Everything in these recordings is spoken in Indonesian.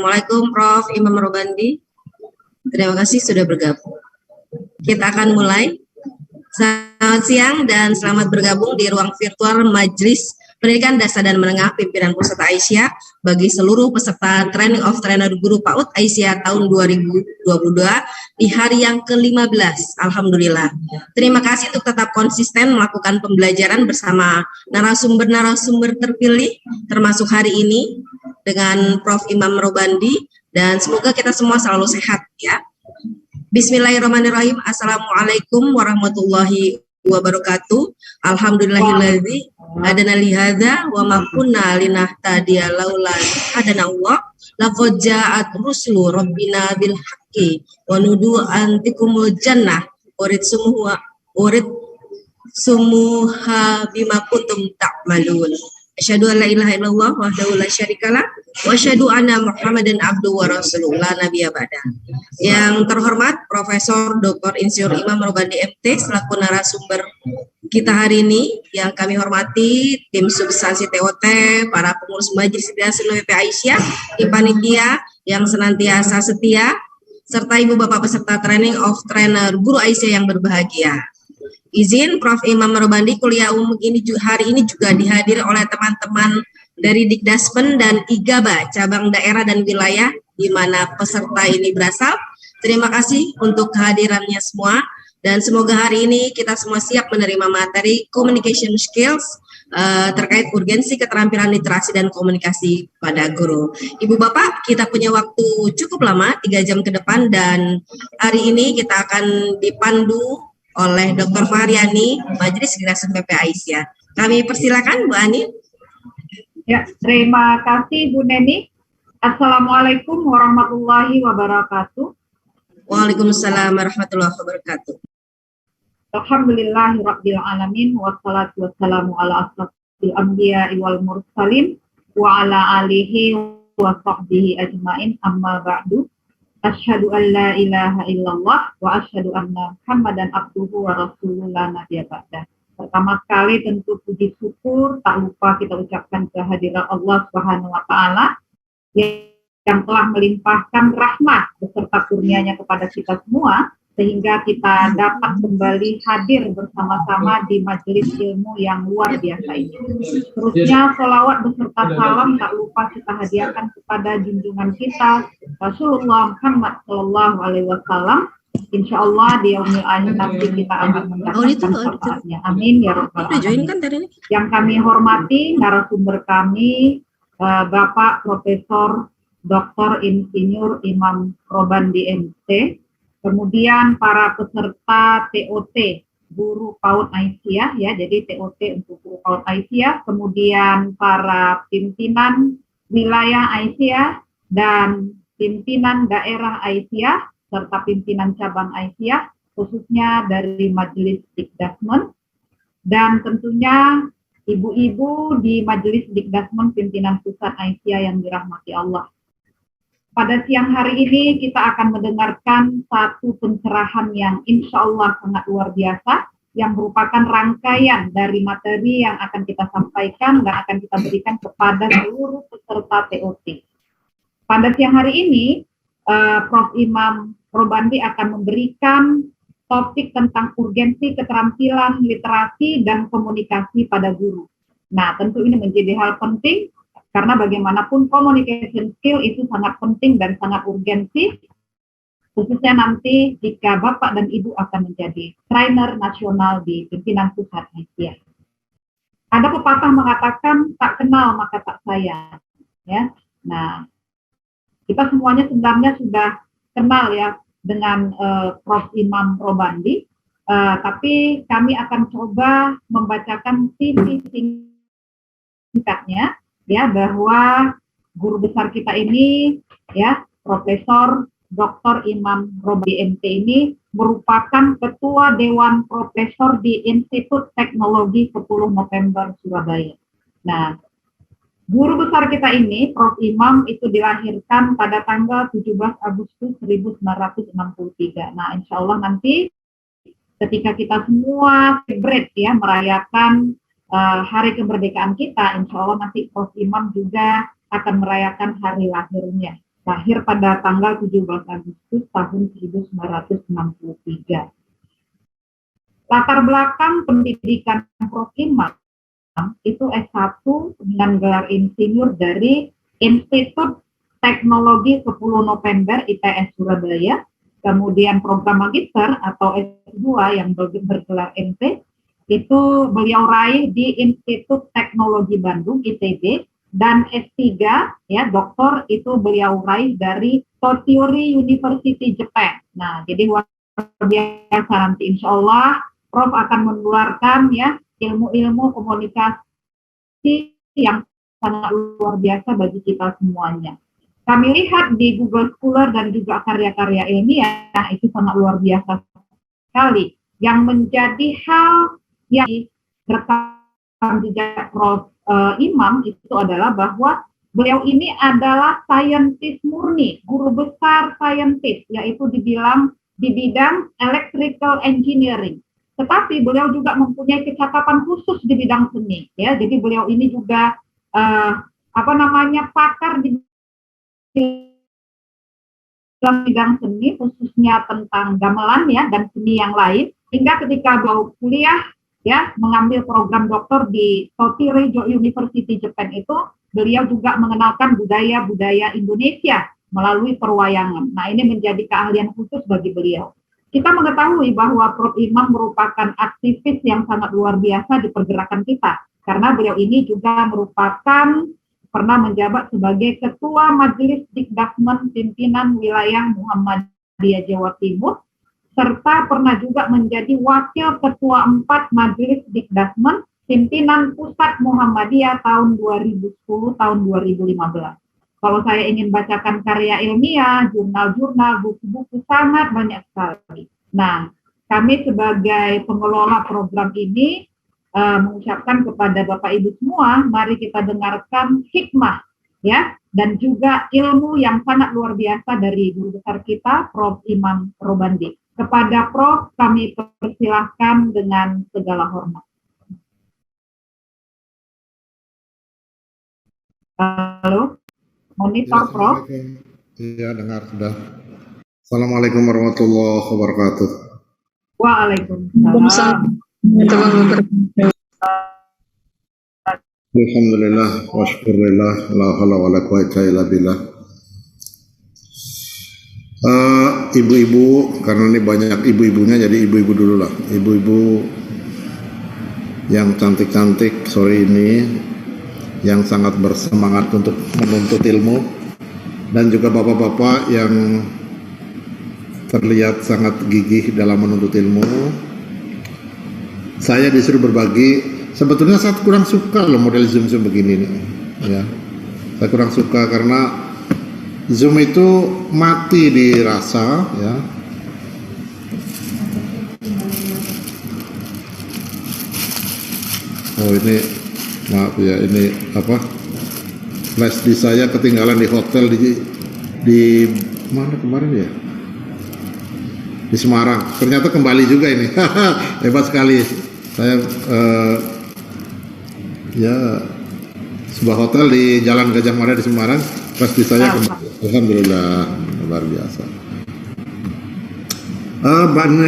Assalamualaikum Prof. Imam Robandi. Terima kasih sudah bergabung. Kita akan mulai. Selamat siang dan selamat bergabung di ruang virtual Majelis Pendidikan Dasar dan Menengah Pimpinan Pusat Aisyah bagi seluruh peserta Training of Trainer Guru PAUD Aisyah tahun 2022 di hari yang ke-15. Alhamdulillah. Terima kasih untuk tetap konsisten melakukan pembelajaran bersama narasumber-narasumber terpilih termasuk hari ini dengan Prof. Imam Robandi, dan semoga kita semua selalu sehat ya. Bismillahirrahmanirrahim. Assalamualaikum warahmatullahi wabarakatuh. Alhamdulillahilladzi hadana li hadza wa ma kunna linahtadiya laula hadana Allah. Laqad ja'at rusulu rabbina bil haqqi wa nudu antikumul jannah urid sumuha bima kuntum ta'malun. Asyhadu an la ilaha illallah wahdahu la syarikalah wa asyhadu anna Muhammadan abduhu wa rasuluhu la nabiyya ba'da. Yang terhormat Profesor Dr. Insinyur Imam Robandi MT selaku narasumber kita hari ini, yang kami hormati tim substansi TOT, para pengurus Majelis Pendidikan WP Aisyah, tim panitia yang senantiasa setia, serta ibu bapak peserta Training of Trainer Guru Aisyah yang berbahagia. Izin Prof. Imam Robandi kuliah umum ini hari ini juga dihadiri oleh teman-teman dari Dikdaspen dan IGABA cabang daerah dan wilayah di mana peserta ini berasal. Terima kasih untuk kehadirannya semua, dan semoga hari ini kita semua siap menerima materi communication skills terkait urgensi keterampilan literasi dan komunikasi pada guru. Ibu Bapak, kita punya waktu cukup lama, 3 jam ke depan, dan hari ini kita akan dipandu oleh Dr. Faryani, Majelis Pendidikan PP Aisyah. Kami persilakan Bu Ani. Ya, terima kasih Bu Neni. Assalamualaikum warahmatullahi wabarakatuh. Waalaikumsalam warahmatullahi wabarakatuh. Alhamdulillahirabbil alamin wassalatu wassalamu ala asrofil anbiya'i wal mursalin wa ala alihi wa sahbihi ajmain, amma ba'du. Asyhadu an la ilaha illallah wa asyhadu anna Muhammadan abduhu wa rasuluhu la nabiyya ba'da. Pertama sekali tentu puji syukur tak lupa kita ucapkan kehadiran Allah Subhanahu wa taala yang telah melimpahkan rahmat beserta kurnianya kepada kita semua sehingga kita dapat kembali hadir bersama-sama di majelis ilmu yang luar biasa ini. Terusnya sholawat beserta salam tak lupa kita hadiahkan kepada junjungan kita Rasulullah Muhammad Sallallahu Alaihi Wasallam. Insya Allah di yaumil akhir nanti kita akan mendapatkan syafaatnya. Amin ya rabbal alamin. Yang kami hormati narasumber kami Bapak Profesor Dr. Insinyur Imam Robandi MT. Kemudian para peserta TOT Guru PAUD Aisyah ya, jadi TOT untuk Guru PAUD Aisyah, kemudian para pimpinan wilayah Aisyah dan pimpinan daerah Aisyah serta pimpinan cabang Aisyah khususnya dari Majelis Dikdasmen, dan tentunya ibu-ibu di Majelis Dikdasmen pimpinan pusat Aisyah yang dirahmati Allah. Pada siang hari ini kita akan mendengarkan satu pencerahan yang insya Allah sangat luar biasa, yang merupakan rangkaian dari materi yang akan kita sampaikan dan akan kita berikan kepada seluruh peserta TOT. Pada siang hari ini, Prof. Imam Robandi akan memberikan topik tentang urgensi keterampilan literasi dan komunikasi pada guru. Nah, tentu ini menjadi hal penting, karena bagaimanapun communication skill itu sangat penting dan sangat urgensi, khususnya nanti jika Bapak dan Ibu akan menjadi trainer nasional di pimpinan pusat Aisyah. Ada pepatah mengatakan, tak kenal maka tak sayang. Ya. Nah, kita semuanya sebenarnya sudah kenal ya dengan Prof. Imam Robandi, tapi kami akan coba membacakan CV singkatnya, ya, bahwa guru besar kita ini ya Profesor Dr. Imam Robandi MT ini merupakan Ketua Dewan Profesor di Institut Teknologi 10 November Surabaya. Nah, guru besar kita ini, Prof. Imam, itu dilahirkan pada tanggal 17 Agustus 1963. Nah, insya Allah nanti ketika kita semua celebrate ya, merayakan hari kemerdekaan kita, insya Allah nanti Prof. Imam juga akan merayakan hari lahirnya lahir pada tanggal 17 Agustus tahun 1963. Latar belakang pendidikan Prof. Imam itu S1 dengan gelar insinyur dari Institut Teknologi 10 November ITS Surabaya, kemudian program magister atau S2 yang bergelar MP, itu beliau raih di Institut Teknologi Bandung ITB, dan S3 ya doktor itu beliau raih dari Tokyori University Jepang. Nah, jadi luar biasa, nanti insya Allah Prof akan mengeluarkan ya ilmu-ilmu komunikasi yang sangat luar biasa bagi kita semuanya. Kami lihat di Google Scholar dan juga karya-karya ilmiah itu sangat luar biasa sekali. Yang menjadi hal yang rekam jejak Prof. Imam itu adalah bahwa beliau ini adalah saintis murni, guru besar saintis, yaitu di bidang electrical engineering. Tetapi beliau juga mempunyai kecakapan khusus di bidang seni, ya. Jadi beliau ini juga pakar di dalam bidang seni, khususnya tentang gamelan ya dan seni yang lain. Hingga ketika beliau kuliah ya mengambil program doktor di Tokyori University Jepang itu, beliau juga mengenalkan budaya-budaya Indonesia melalui perwayangan. Nah, ini menjadi keahlian khusus bagi beliau. Kita mengetahui bahwa Prof. Imam merupakan aktivis yang sangat luar biasa di pergerakan kita, karena beliau ini juga merupakan pernah menjabat sebagai Ketua Majelis Dikdasmen Pimpinan Wilayah Muhammadiyah Jawa Timur, serta pernah juga menjadi Wakil Ketua 4 Majelis Dikdasmen Pimpinan Pusat Muhammadiyah tahun 2010 tahun 2015. Kalau saya ingin bacakan karya ilmiah, jurnal-jurnal, buku-buku sangat banyak sekali. Nah, kami sebagai pengelola program ini mengucapkan kepada Bapak Ibu semua, mari kita dengarkan hikmah ya dan juga ilmu yang sangat luar biasa dari guru besar kita, Prof. Imam Robandi. Kepada Prof kami persilahkan dengan segala hormat. Halo, monitor ya, Prof. Iya, dengar sudah. Assalamualaikum warahmatullahi wabarakatuh. Waalaikumsalam. Alhamdulillah wa syukurillah la haula wala quwwata illa billah. Ibu-ibu, karena ini banyak ibu-ibunya, jadi ibu-ibu dulu lah. Ibu-ibu yang cantik-cantik sore ini, yang sangat bersemangat untuk menuntut ilmu, dan juga bapak-bapak yang terlihat sangat gigih dalam menuntut ilmu. Saya disuruh berbagi. Sebetulnya saya kurang suka loh model Zoom begini nih, ya. Saya kurang suka karena Zoom itu mati dirasa, ya. Oh ini, maaf ya, ini apa? Flash disk saya ketinggalan di hotel di mana kemarin ya? Di Semarang. Ternyata kembali juga ini. Hebat sekali. Saya ya sebuah hotel di Jalan Gajah Mada di Semarang, pasti saya kembali. Alhamdulillah, luar biasa.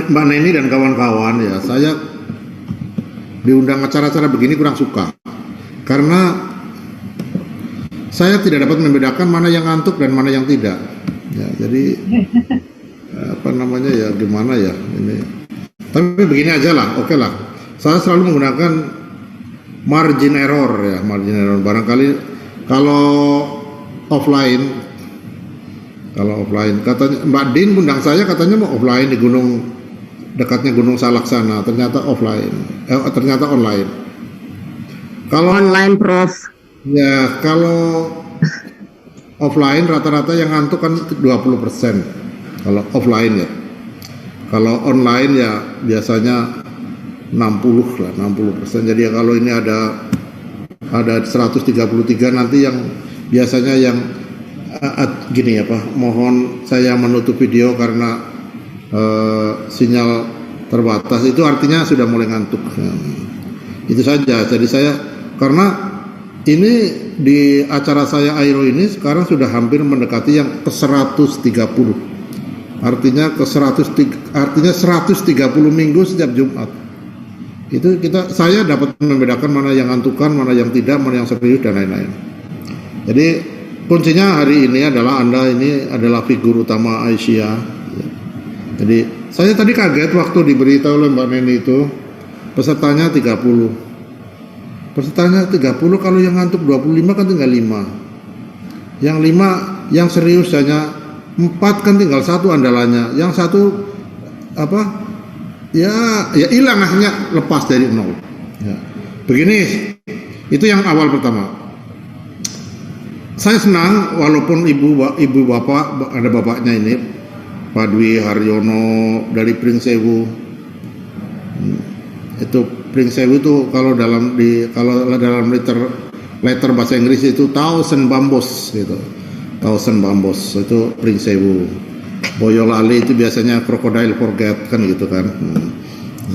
Mbak Neni dan kawan-kawan ya, saya diundang acara-acara begini kurang suka karena saya tidak dapat membedakan mana yang ngantuk dan mana yang tidak. Ya, jadi apa namanya ya, gimana ya ini. Tapi begini aja lah, oke lah. Saya selalu menggunakan margin error ya, margin error. Barangkali kalau offline, katanya Mbak Din undang saya, katanya mau offline di gunung dekatnya Gunung Salak sana, ternyata offline, ternyata online. Kalau online, Prof. Ya, kalau offline rata-rata yang ngantuk kan 20%. Kalau offline ya. Kalau online ya biasanya 60%. Jadi ya kalau ini ada 133 nanti yang biasanya yang gini ya Pak, mohon saya menutup video karena sinyal terbatas, itu artinya sudah mulai ngantuk. Itu saja. Jadi saya karena Ini di acara saya Airo ini sekarang sudah hampir mendekati yang ke 130. Artinya artinya 130 minggu setiap Jumat. Itu saya dapat membedakan mana yang ngantukan, mana yang tidak, mana yang serius dan lain-lain. Jadi kuncinya hari ini adalah Anda ini adalah figur utama Aisyah. Jadi saya tadi kaget waktu diberitahu oleh Mbak Neni itu pesertanya 30. Pesertanya 30, kalau yang ngantuk 25 kan tinggal 5. Yang 5 yang serius hanya 4 kan tinggal 1 andalannya. Yang 1 apa? Ya hilang akhirnya, lepas dari 0. Ya. Begini, itu yang awal pertama. Saya senang walaupun ibu bapak, ada bapaknya ini Pak Dwi Haryono dari Pringsewu. Itu Pringsewu itu kalau dalam letter bahasa Inggris itu Thousand Bambos gitu. Thousand Bambos itu Pringsewu. Boyolali itu biasanya Crocodile Forget kan gitu kan.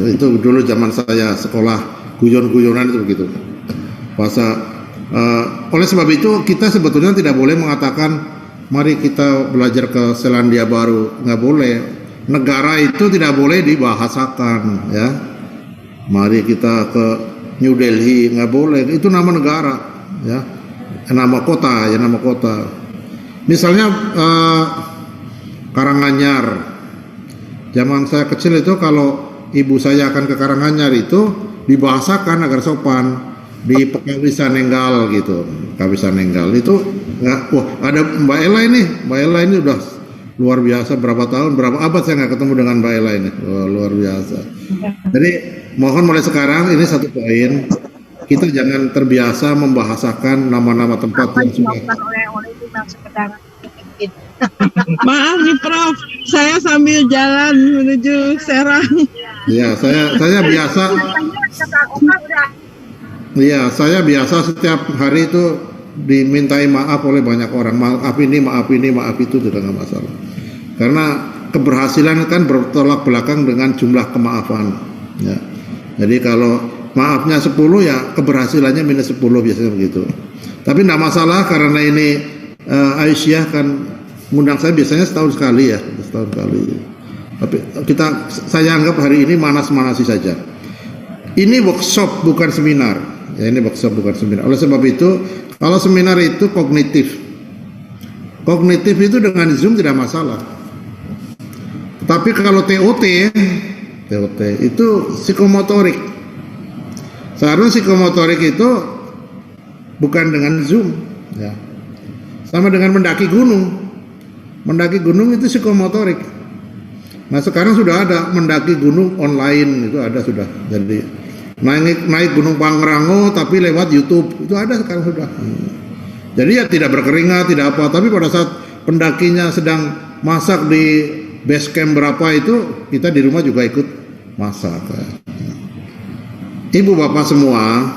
Itu dulu zaman saya sekolah guyon-guyonan itu begitu. Oleh sebab itu kita sebetulnya tidak boleh mengatakan mari kita belajar ke Selandia Baru, nggak boleh. Negara itu tidak boleh dibahasakan, ya. Mari kita ke New Delhi, nggak boleh. Itu nama negara, ya. Nama kota, ya nama kota. Misalnya Karanganyar. Zaman saya kecil itu kalau ibu saya akan ke Karanganyar itu dibahasakan agar sopan. Di Pekawisan Nenggal gitu, Pekawisan Nenggal itu nggak. Wah, ada Mbak Ella ini udah luar biasa, berapa abad saya nggak ketemu dengan Mbak Ella ini. Wah, luar biasa. Jadi mohon mulai sekarang ini satu poin, kita jangan terbiasa membahasakan nama-nama tempat yang sudah. Maaf nih Prof, saya sambil jalan menuju Serang. Iya, saya biasa. Iya, saya biasa setiap hari itu dimintai maaf oleh banyak orang. Maaf ini, maaf itu tidak masalah. Karena keberhasilan kan bertolak belakang dengan jumlah kemaafan. Ya. Jadi kalau maafnya 10 ya keberhasilannya minus 10 biasanya begitu. Tapi tidak masalah karena ini Aisyah kan ngundang saya biasanya setahun sekali. Tapi saya anggap hari ini manas-manasi saja. Ini workshop bukan seminar. Ya, ini workshop bukan seminar. Oleh sebab itu, kalau seminar itu kognitif itu dengan Zoom tidak masalah. Tapi kalau TOT itu psikomotorik. Seharusnya psikomotorik itu bukan dengan Zoom. Ya. Sama dengan mendaki gunung. Mendaki gunung itu psikomotorik. Nah sekarang sudah ada mendaki gunung online, itu ada sudah. Jadi naik Gunung Pangrango tapi lewat YouTube itu ada sekarang sudah. Jadi ya tidak berkeringat, tidak apa, tapi pada saat pendakinya sedang masak di base camp berapa itu kita di rumah juga ikut masak. Ibu bapak semua,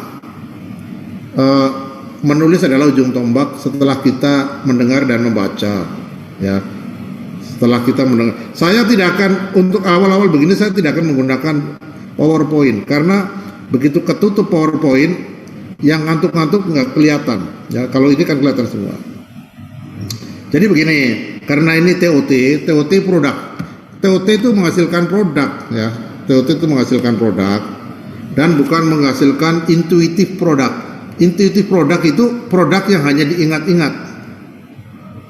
menulis adalah ujung tombak setelah kita mendengar dan membaca, ya. Setelah kita mendengar, saya tidak akan untuk awal-awal begini saya tidak akan menggunakan PowerPoint karena begitu ketutup PowerPoint yang ngantuk-ngantuk nggak kelihatan, ya. Kalau ini kan kelihatan semua. Jadi begini, karena ini TOT produk. TOT itu menghasilkan produk, ya. TOT itu menghasilkan produk dan bukan menghasilkan intuitif produk. Intuitif produk itu produk yang hanya diingat-ingat,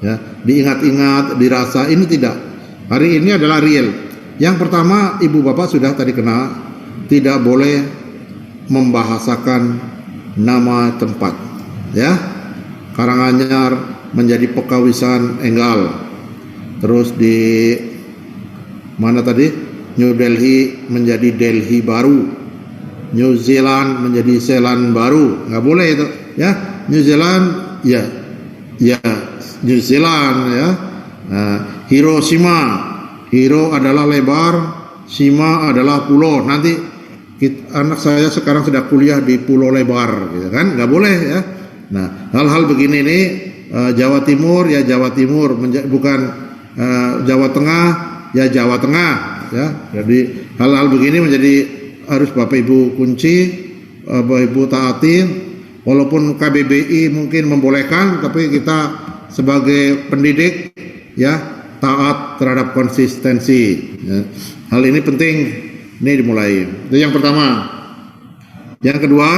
ya, diingat-ingat, dirasa. Ini tidak. Hari ini adalah real. Yang pertama, ibu bapak sudah tadi kena, tidak boleh membahasakan nama tempat, ya. Karanganyar menjadi Pekawisan Enggal. Terus di mana tadi? New Delhi menjadi Delhi baru. New Zealand menjadi Zealand baru. Nggak boleh itu, ya. New Zealand, ya New Zealand, ya. Nah, Hiroshima, Hiro adalah lebar, Shima adalah pulau. Nanti anak saya sekarang sudah kuliah di Pulau Lebar, gitu kan? Nggak boleh, ya. Nah, hal-hal begini ini Jawa Timur ya Jawa Timur, bukan Jawa Tengah ya Jawa Tengah, ya. Jadi hal-hal begini menjadi harus Bapak Ibu kunci, Bapak Ibu taati. Walaupun KBBI mungkin membolehkan, tapi kita sebagai pendidik ya taat terhadap konsistensi. Ya. Hal ini penting, ini dimulai. Itu yang pertama. Yang kedua,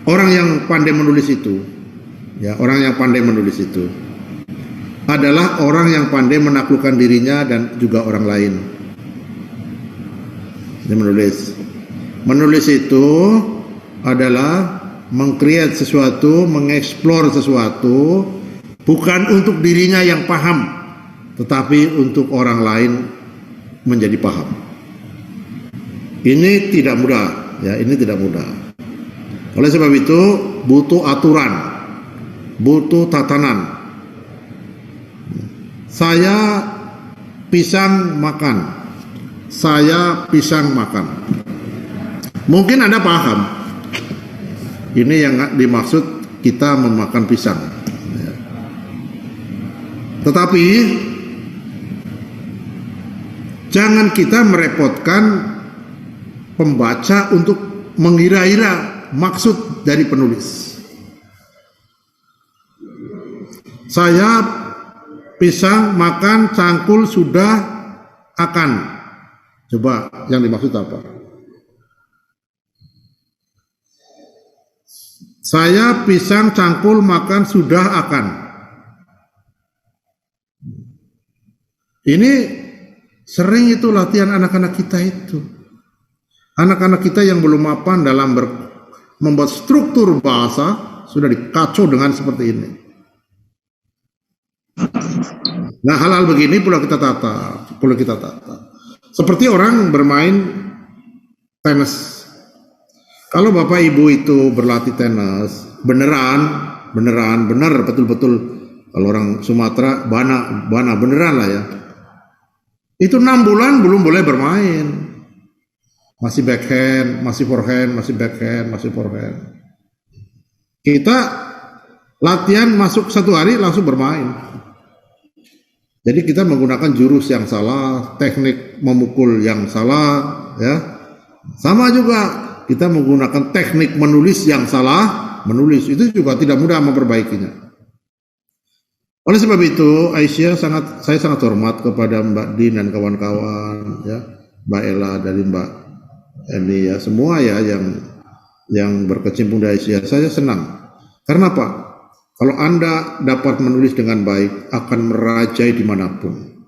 orang yang pandai menulis itu, ya orang yang pandai menulis itu adalah orang yang pandai menaklukkan dirinya dan juga orang lain. Dia menulis. Menulis itu adalah mengcreate sesuatu, mengeksplor sesuatu, bukan untuk dirinya yang paham, tetapi untuk orang lain menjadi paham. Ini tidak mudah, ya ini tidak mudah. Oleh sebab itu butuh aturan, butuh tatanan. Saya pisang makan. Saya pisang makan. Mungkin Anda paham. Ini yang dimaksud kita memakan pisang. Tetapi jangan kita merepotkan pembaca untuk mengira-ira maksud dari penulis. Saya pisang makan cangkul sudah akan. Coba yang dimaksud apa? Saya pisang cangkul makan sudah akan. Ini sering itu latihan anak-anak kita itu. Anak-anak kita yang belum mapan dalam membuat struktur bahasa sudah dikacau dengan seperti ini. Nah, hal-hal begini perlu kita tata. Seperti orang bermain tenis. Kalau Bapak Ibu itu berlatih tenis, benar betul-betul. Kalau orang Sumatera, bana beneran lah ya. Itu 6 bulan belum boleh bermain. Masih backhand, masih forehand, masih backhand, masih forehand. Kita latihan masuk 1 hari langsung bermain. Jadi kita menggunakan jurus yang salah, teknik memukul yang salah, ya. Sama juga kita menggunakan teknik menulis yang salah, menulis itu juga tidak mudah memperbaikinya. Oleh sebab itu, saya sangat hormat kepada Mbak Din dan kawan-kawan, ya, Mbak Ella dari Mbak Eni, ya, semua ya yang berkecimpung di Aisyah. Saya senang. Karena apa? Kalau Anda dapat menulis dengan baik, akan merajai dimanapun.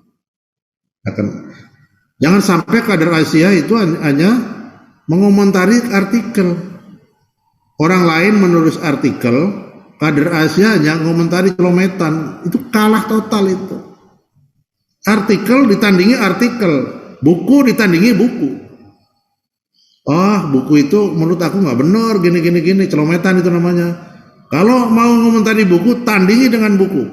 Jangan sampai kader Aisyah itu hanya mengomentari artikel. Orang lain menulis artikel, kader Asia hanya mengomentari celometan. Itu kalah total itu. Artikel ditandingi artikel, buku ditandingi buku. Buku itu menurut aku nggak benar, gini, celometan itu namanya. Kalau mau mengomentari buku, tandingi dengan buku.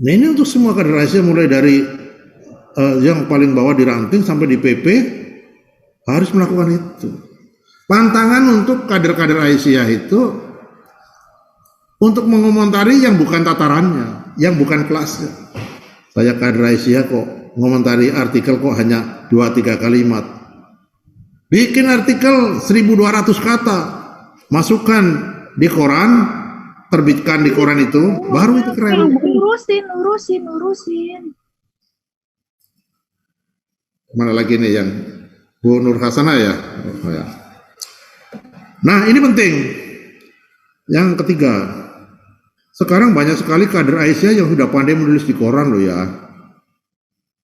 Nah, ini untuk semua kader Asia, mulai dari yang paling bawah di ranting sampai di PP harus melakukan itu. Pantangan untuk kader-kader Aisyah itu untuk mengomentari yang bukan tatarannya, yang bukan kelasnya. Saya kader Aisyah kok mengomentari artikel kok hanya 2-3 kalimat. Bikin artikel 1200 kata, masukkan di koran, terbitkan di koran itu, baru itu keren. Urusin. Mana lagi nih yang Bu Nur Hasanah ya? Oh, ya. Nah, ini penting. Yang ketiga, sekarang banyak sekali kader Aisyah yang sudah pandai menulis di koran loh ya.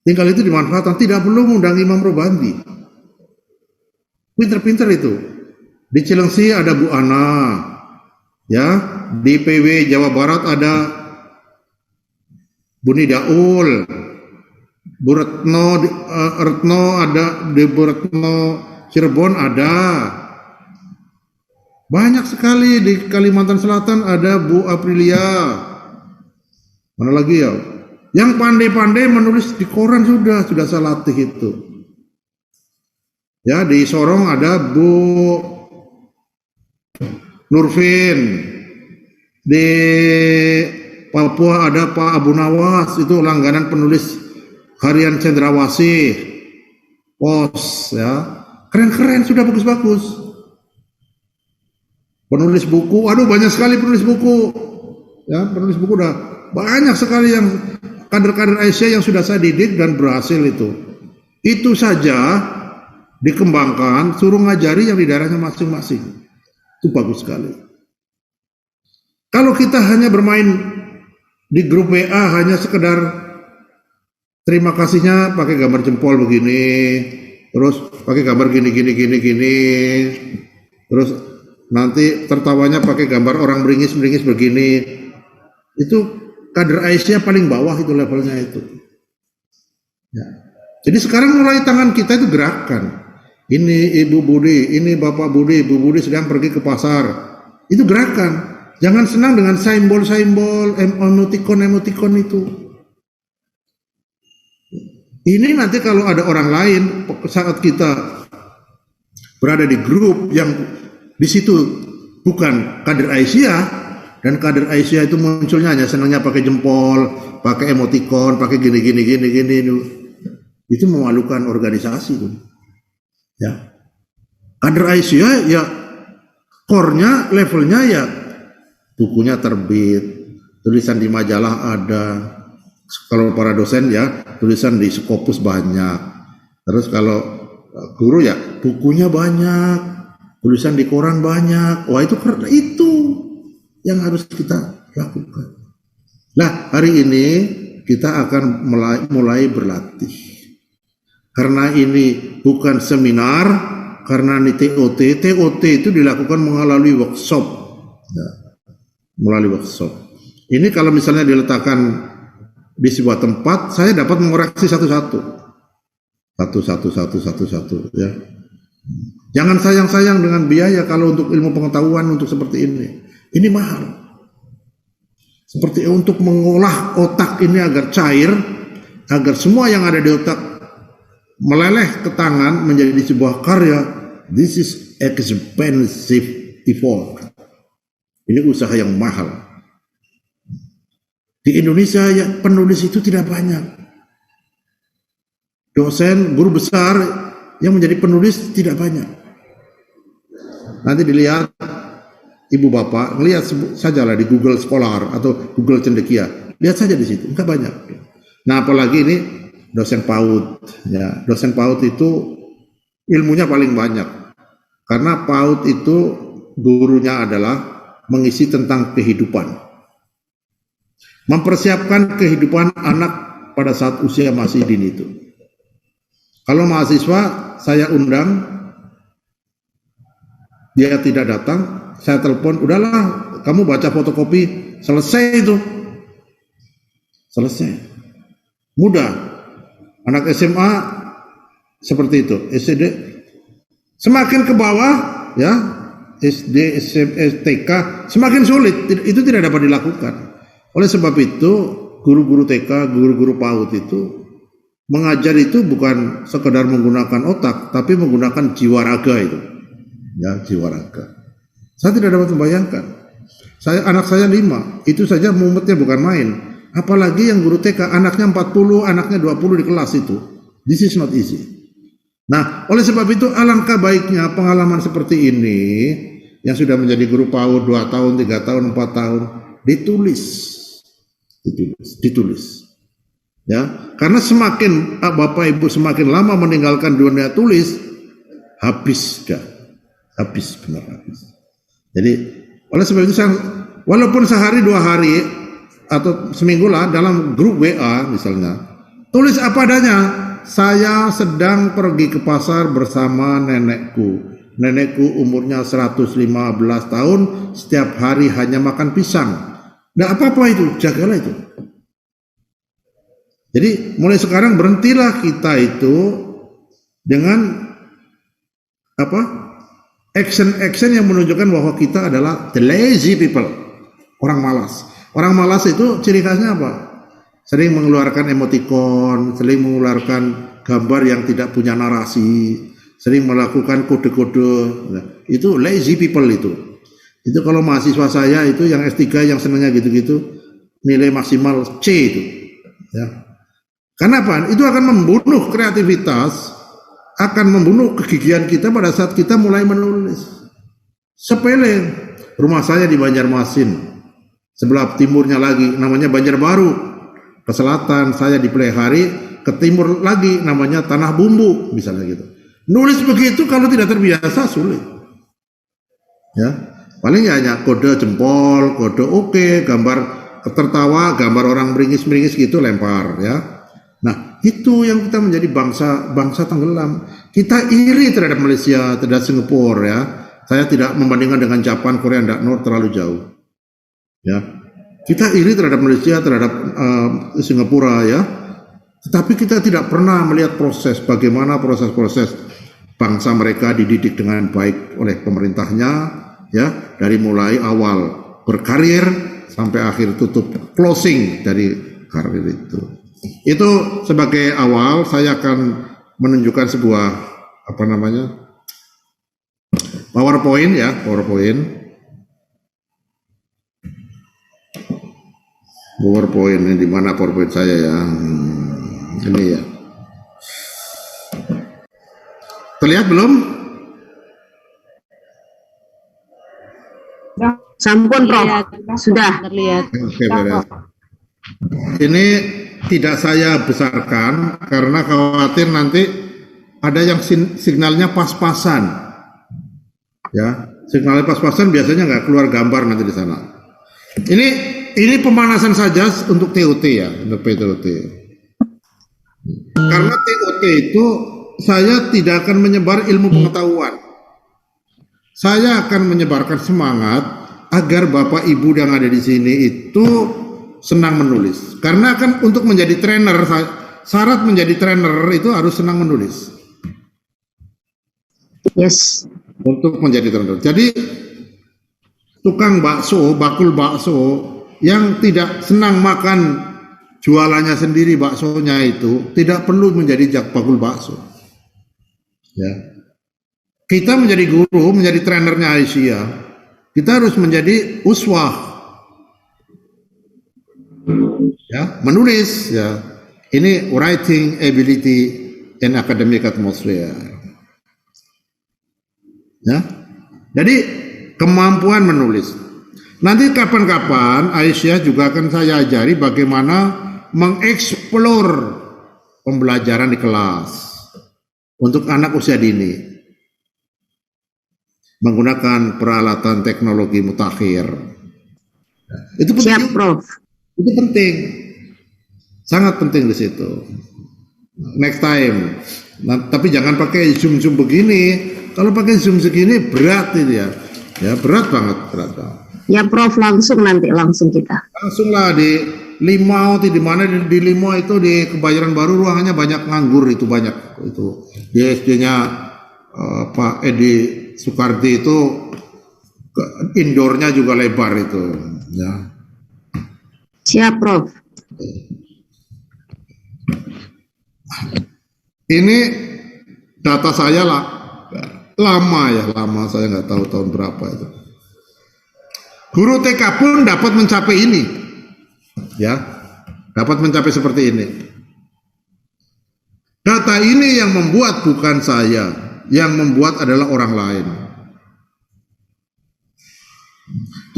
Tinggal itu dimanfaatkan, tidak perlu mengundang Imam Robandi. Pinter-pinter itu. Di Cilengsi ada Bu Ana, ya. Di PW Jawa Barat ada Buni Daul. Bu Retno ada, di Bu Retno Cirebon ada. Banyak sekali di Kalimantan Selatan ada Bu Aprilia. Mana lagi ya? Yang pandai-pandai menulis di koran sudah saya latih itu. Ya, di Sorong ada Bu Nurfin. Di Papua ada Pak Abu Nawas, itu langganan penulis Harian Cendrawasih, Pos, ya. keren-keren, sudah bagus-bagus. Penulis buku, aduh banyak sekali penulis buku. Ya, penulis buku udah banyak sekali yang kader-kader Aisyah yang sudah saya didik dan berhasil itu. Itu saja dikembangkan, suruh ngajari yang di daerahnya masing-masing. Itu bagus sekali. Kalau kita hanya bermain di grup WA hanya sekedar terima kasihnya pakai gambar jempol begini, terus pakai gambar gini, terus nanti tertawanya pakai gambar orang beringis begini, itu kader Aisyah paling bawah itu levelnya itu. Ya. Jadi sekarang mulai tangan kita itu gerakan. Ini Ibu Budi, ini Bapak Budi, Ibu Budi sedang pergi ke pasar. Itu gerakan. Jangan senang dengan simbol-simbol, emotikon itu. Ini nanti kalau ada orang lain saat kita berada di grup yang di situ bukan kader Aisyah, dan kader Aisyah itu munculnya hanya senangnya pakai jempol, pakai emotikon, pakai gini. Itu memalukan organisasi itu. Ya. Kader Aisyah ya core-nya, levelnya ya bukunya terbit, tulisan di majalah ada. Kalau para dosen ya tulisan di Scopus banyak. Terus kalau guru ya bukunya banyak, tulisan di koran banyak. Wah itu karena itu yang harus kita lakukan. Nah hari ini kita akan mulai berlatih. Karena ini bukan seminar, karena ini TOT itu dilakukan melalui workshop. Ya, melalui workshop. Ini kalau misalnya diletakkan di sebuah tempat, saya dapat mengoreksi satu-satu ya. Jangan sayang-sayang dengan biaya kalau untuk ilmu pengetahuan untuk seperti ini. Ini mahal. Seperti untuk mengolah otak ini agar cair, agar semua yang ada di otak meleleh ke tangan menjadi sebuah karya. This is expensive effort. Ini usaha yang mahal. Di Indonesia ya penulis itu tidak banyak. Dosen, guru besar yang menjadi penulis tidak banyak. Nanti dilihat ibu bapak, ngelihat sajalah di Google Scholar atau Google Cendekia. Lihat saja di situ, enggak banyak. Nah apalagi ini dosen PAUD. Ya, dosen PAUD itu ilmunya paling banyak. Karena PAUD itu gurunya adalah mengisi tentang kehidupan, mempersiapkan kehidupan anak pada saat usia masih dini itu. Kalau mahasiswa saya undang, dia tidak datang, saya telepon, udahlah kamu baca fotokopi, selesai itu, selesai, mudah. Anak SMA seperti itu, SD semakin ke bawah ya. SD, SMP, TK semakin sulit, itu tidak dapat dilakukan. Oleh sebab itu guru-guru TK, guru-guru PAUD itu mengajar itu bukan sekedar menggunakan otak, tapi menggunakan jiwa raga itu. Ya, jiwa raga. Saya tidak dapat membayangkan. Anak saya 5, itu saja mumetnya bukan main. Apalagi yang guru TK, anaknya 40, anaknya 20 di kelas itu. This is not easy. Nah, oleh sebab itu alangkah baiknya pengalaman seperti ini yang sudah menjadi guru PAUD 2 tahun, 3 tahun, 4 tahun ditulis. Ya, karena semakin Bapak Ibu semakin lama meninggalkan dunia tulis, habis. Jadi, oleh sebab itu walaupun sehari 2 hari atau seminggu lah dalam grup WA misalnya, tulis apa adanya. Saya sedang pergi ke pasar bersama nenekku. Nenekku umurnya 115 tahun, setiap hari hanya makan pisang. Nggak apa-apa itu, jagalah itu. Jadi mulai sekarang berhentilah kita itu dengan action yang menunjukkan bahwa kita adalah the lazy people, orang malas. Orang malas itu ciri khasnya apa? Sering mengeluarkan emotikon, sering mengeluarkan gambar yang tidak punya narasi, sering melakukan kode-kode. Nah, itu lazy people itu. Itu kalau mahasiswa saya itu yang S3 yang senangnya gitu-gitu, nilai maksimal C itu. Ya. Karena apa? Itu akan membunuh kreativitas, akan membunuh kegigihan kita pada saat kita mulai menulis. Sepele. Rumah saya di Banjarmasin, sebelah timurnya lagi namanya Banjarbaru, ke selatan saya di Plehari, ke timur lagi namanya Tanah Bumbu, misalnya gitu. Nulis begitu kalau tidak terbiasa sulit. Ya, paling hanya kode jempol, kode oke, gambar tertawa, gambar orang meringis-meringis gitu lempar ya. Nah, itu yang kita menjadi bangsa tenggelam. Kita iri terhadap Malaysia, terhadap Singapura ya. Saya tidak membandingkan dengan Jepang, Korea, dan North terlalu jauh. Ya, kita iri terhadap Malaysia, terhadap Singapura ya. Tetapi kita tidak pernah melihat bagaimana proses-proses bangsa mereka dididik dengan baik oleh pemerintahnya, ya, dari mulai awal berkarir sampai akhir tutup closing dari karir itu. Itu sebagai awal saya akan menunjukkan sebuah PowerPoint ya, PowerPoint ini di mana PowerPoint saya ya? Ini ya. Terlihat belum? Sampun, Prof. Sudah. Terlihat. Oke, beres. Ini tidak saya besarkan karena khawatir nanti ada yang signalnya pas-pasan. Ya, signalnya pas-pasan biasanya nggak keluar gambar nanti di sana. Ini pemanasan saja untuk TOT ya, untuk PTOT. Karena TOT itu saya tidak akan menyebar ilmu pengetahuan. Saya akan menyebarkan semangat agar Bapak Ibu yang ada di sini itu senang menulis. Karena kan untuk menjadi trainer, syarat menjadi trainer itu harus senang menulis. Yes. Untuk menjadi trainer. Jadi tukang bakso, bakul bakso yang tidak senang makan jualannya sendiri baksonya itu tidak perlu menjadi bakul bakso. Ya. Kita menjadi guru, menjadi trainernya Aisyah, kita harus menjadi uswah. Ya, menulis ya. Ini writing ability in academic atmosphere. Ya. Jadi kemampuan menulis. Nanti kapan-kapan Aisyah juga akan saya ajari bagaimana mengeksplor pembelajaran di kelas untuk anak usia dini. Menggunakan peralatan teknologi mutakhir. Itu penting. Siap, Prof. Itu penting. Sangat penting di situ. Next time. Nah, tapi jangan pakai zoom begini. Kalau pakai zoom segini berat itu ya. Ya, berat banget. Ya, Prof, langsung kita. Langsunglah di Limau, di mana di Limau itu di Kebayoran Baru ruangannya banyak nganggur itu banyak itu. Di SD-nya Pak Edi Soekardi itu indoornya juga lebar itu. Ya. Siap, Prof. Ini data saya lah. Lama saya nggak tahu tahun berapa itu. Guru TK pun dapat mencapai ini, ya, dapat mencapai seperti ini. Data ini yang membuat bukan saya, yang membuat adalah orang lain.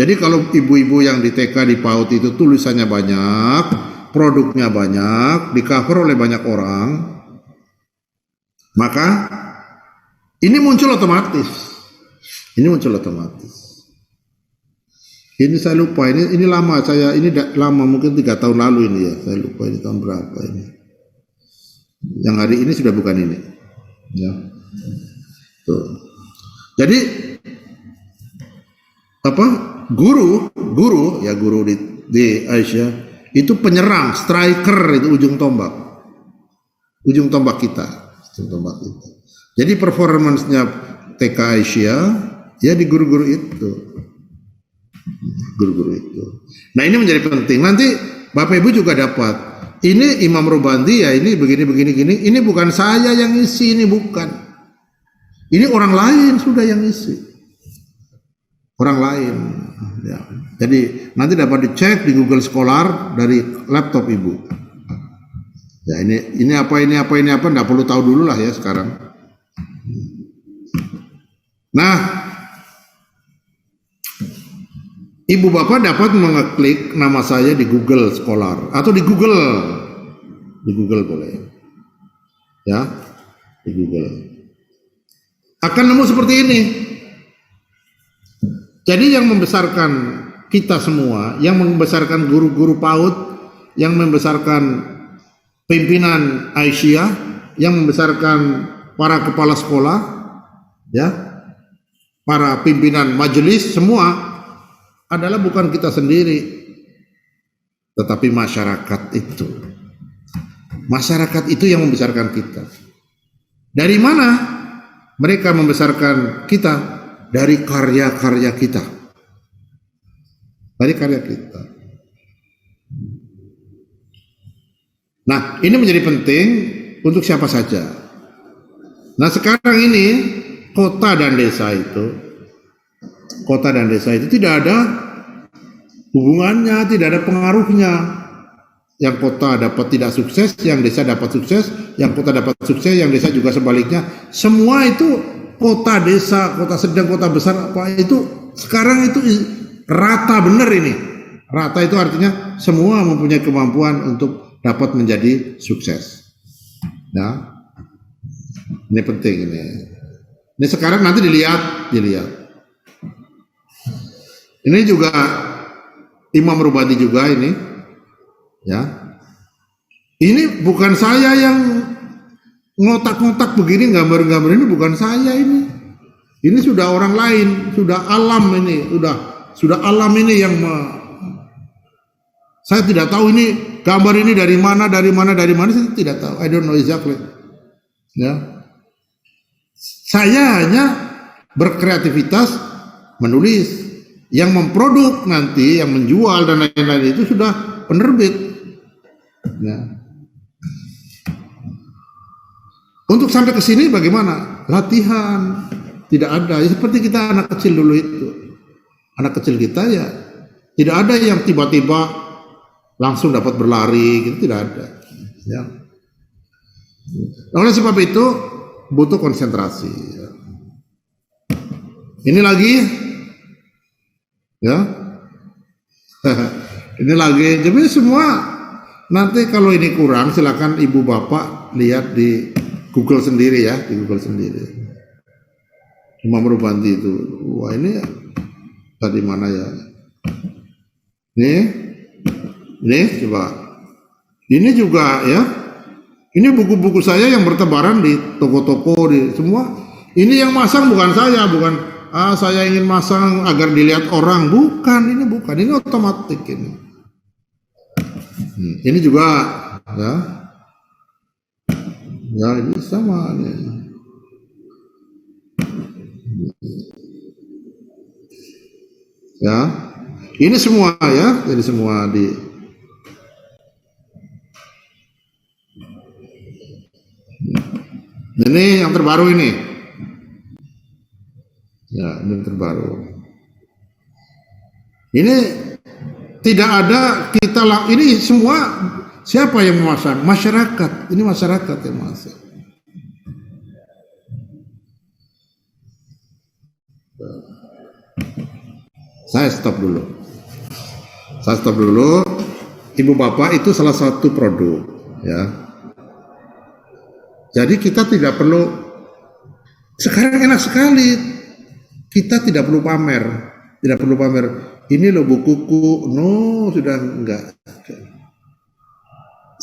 Jadi kalau ibu-ibu yang di TK di PAUD itu tulisannya banyak, produknya banyak, di cover oleh banyak orang, maka ini muncul otomatis. Ini saya lupa, ini lama saya, ini lama mungkin 3 tahun lalu ini ya, saya lupa ini tahun berapa ini. Yang hari ini sudah bukan ini. Ya. Tuh. Jadi guru di Aisyah itu penyerang, striker itu ujung tombak kita. Jadi performance-nya TK Aisyah ya di guru-guru itu. Nah, ini menjadi penting. Nanti Bapak Ibu juga dapat. Ini Imam Robandi ya, ini begini. Ini bukan saya yang isi, ini bukan. Ini orang lain sudah yang isi. Orang lain. Ya. Jadi nanti dapat dicek di Google Scholar dari laptop Ibu. Ya ini apa, enggak perlu tahu dulu lah ya sekarang. Nah, ibu bapak dapat mengeklik nama saya di Google Scholar atau di Google boleh, ya, di Google. Akan nemu seperti ini. Jadi yang membesarkan kita semua, yang membesarkan guru-guru PAUD, yang membesarkan pimpinan Aisyah, yang membesarkan para kepala sekolah, ya, para pimpinan majelis, semua adalah bukan kita sendiri, tetapi masyarakat itu. Masyarakat itu yang membesarkan kita. Dari mana mereka membesarkan kita? Dari karya-karya kita. Dari karya kita. Nah, ini menjadi penting untuk siapa saja. Nah, sekarang ini kota dan desa itu tidak ada hubungannya, tidak ada pengaruhnya. Yang kota dapat tidak sukses, yang desa dapat sukses, yang kota dapat sukses, yang desa juga sebaliknya. Semua itu kota, desa, kota sedang, kota besar, apa itu sekarang itu rata benar ini. Rata itu artinya semua mempunyai kemampuan untuk dapat menjadi sukses. Nah, ini penting ini. Ini sekarang nanti dilihat. Ini juga Imam Rubandi juga ini, ya. Ini bukan saya yang ngotak-ngotak begini, gambar-gambar ini bukan saya ini. Ini sudah orang lain, sudah alam ini, sudah alam ini yang saya tidak tahu ini gambar ini dari mana, saya tidak tahu. I don't know exactly. Ya. Saya hanya berkreativitas menulis. Yang memproduk nanti, yang menjual dan lain-lain itu sudah penerbit. Ya. Untuk sampai ke sini bagaimana? Latihan. Tidak ada. Ya, seperti kita anak kecil dulu itu. Anak kecil kita ya tidak ada yang tiba-tiba langsung dapat berlari, gitu, tidak ada. Ya. Oleh sebab itu butuh konsentrasi. Ya. Ini lagi, ya. Ini lagi. Jadi semua nanti kalau ini kurang silakan ibu bapak lihat di Google sendiri ya, di Google sendiri. Imam Rubandi itu, wah ini tadi mana ya? Ini coba. Ini juga ya. Ini buku-buku saya yang bertebaran di toko-toko di semua. Ini yang masang bukan saya, bukan saya ingin masang agar dilihat orang, bukan. Ini otomatis ini. Ini juga ya. Ya ini sama nih. Ya, ini semua ya, jadi semua di. Ini yang terbaru ini. Ya, ini yang terbaru. Ini tidak ada kita lah. Ini semua. Siapa yang memasang? Masyarakat. Ini masyarakat yang memasang. Saya stop dulu. Ibu bapak itu salah satu produk, ya. Jadi kita tidak perlu. Sekarang enak sekali. Kita tidak perlu pamer. Ini loh bukuku. No, sudah enggak.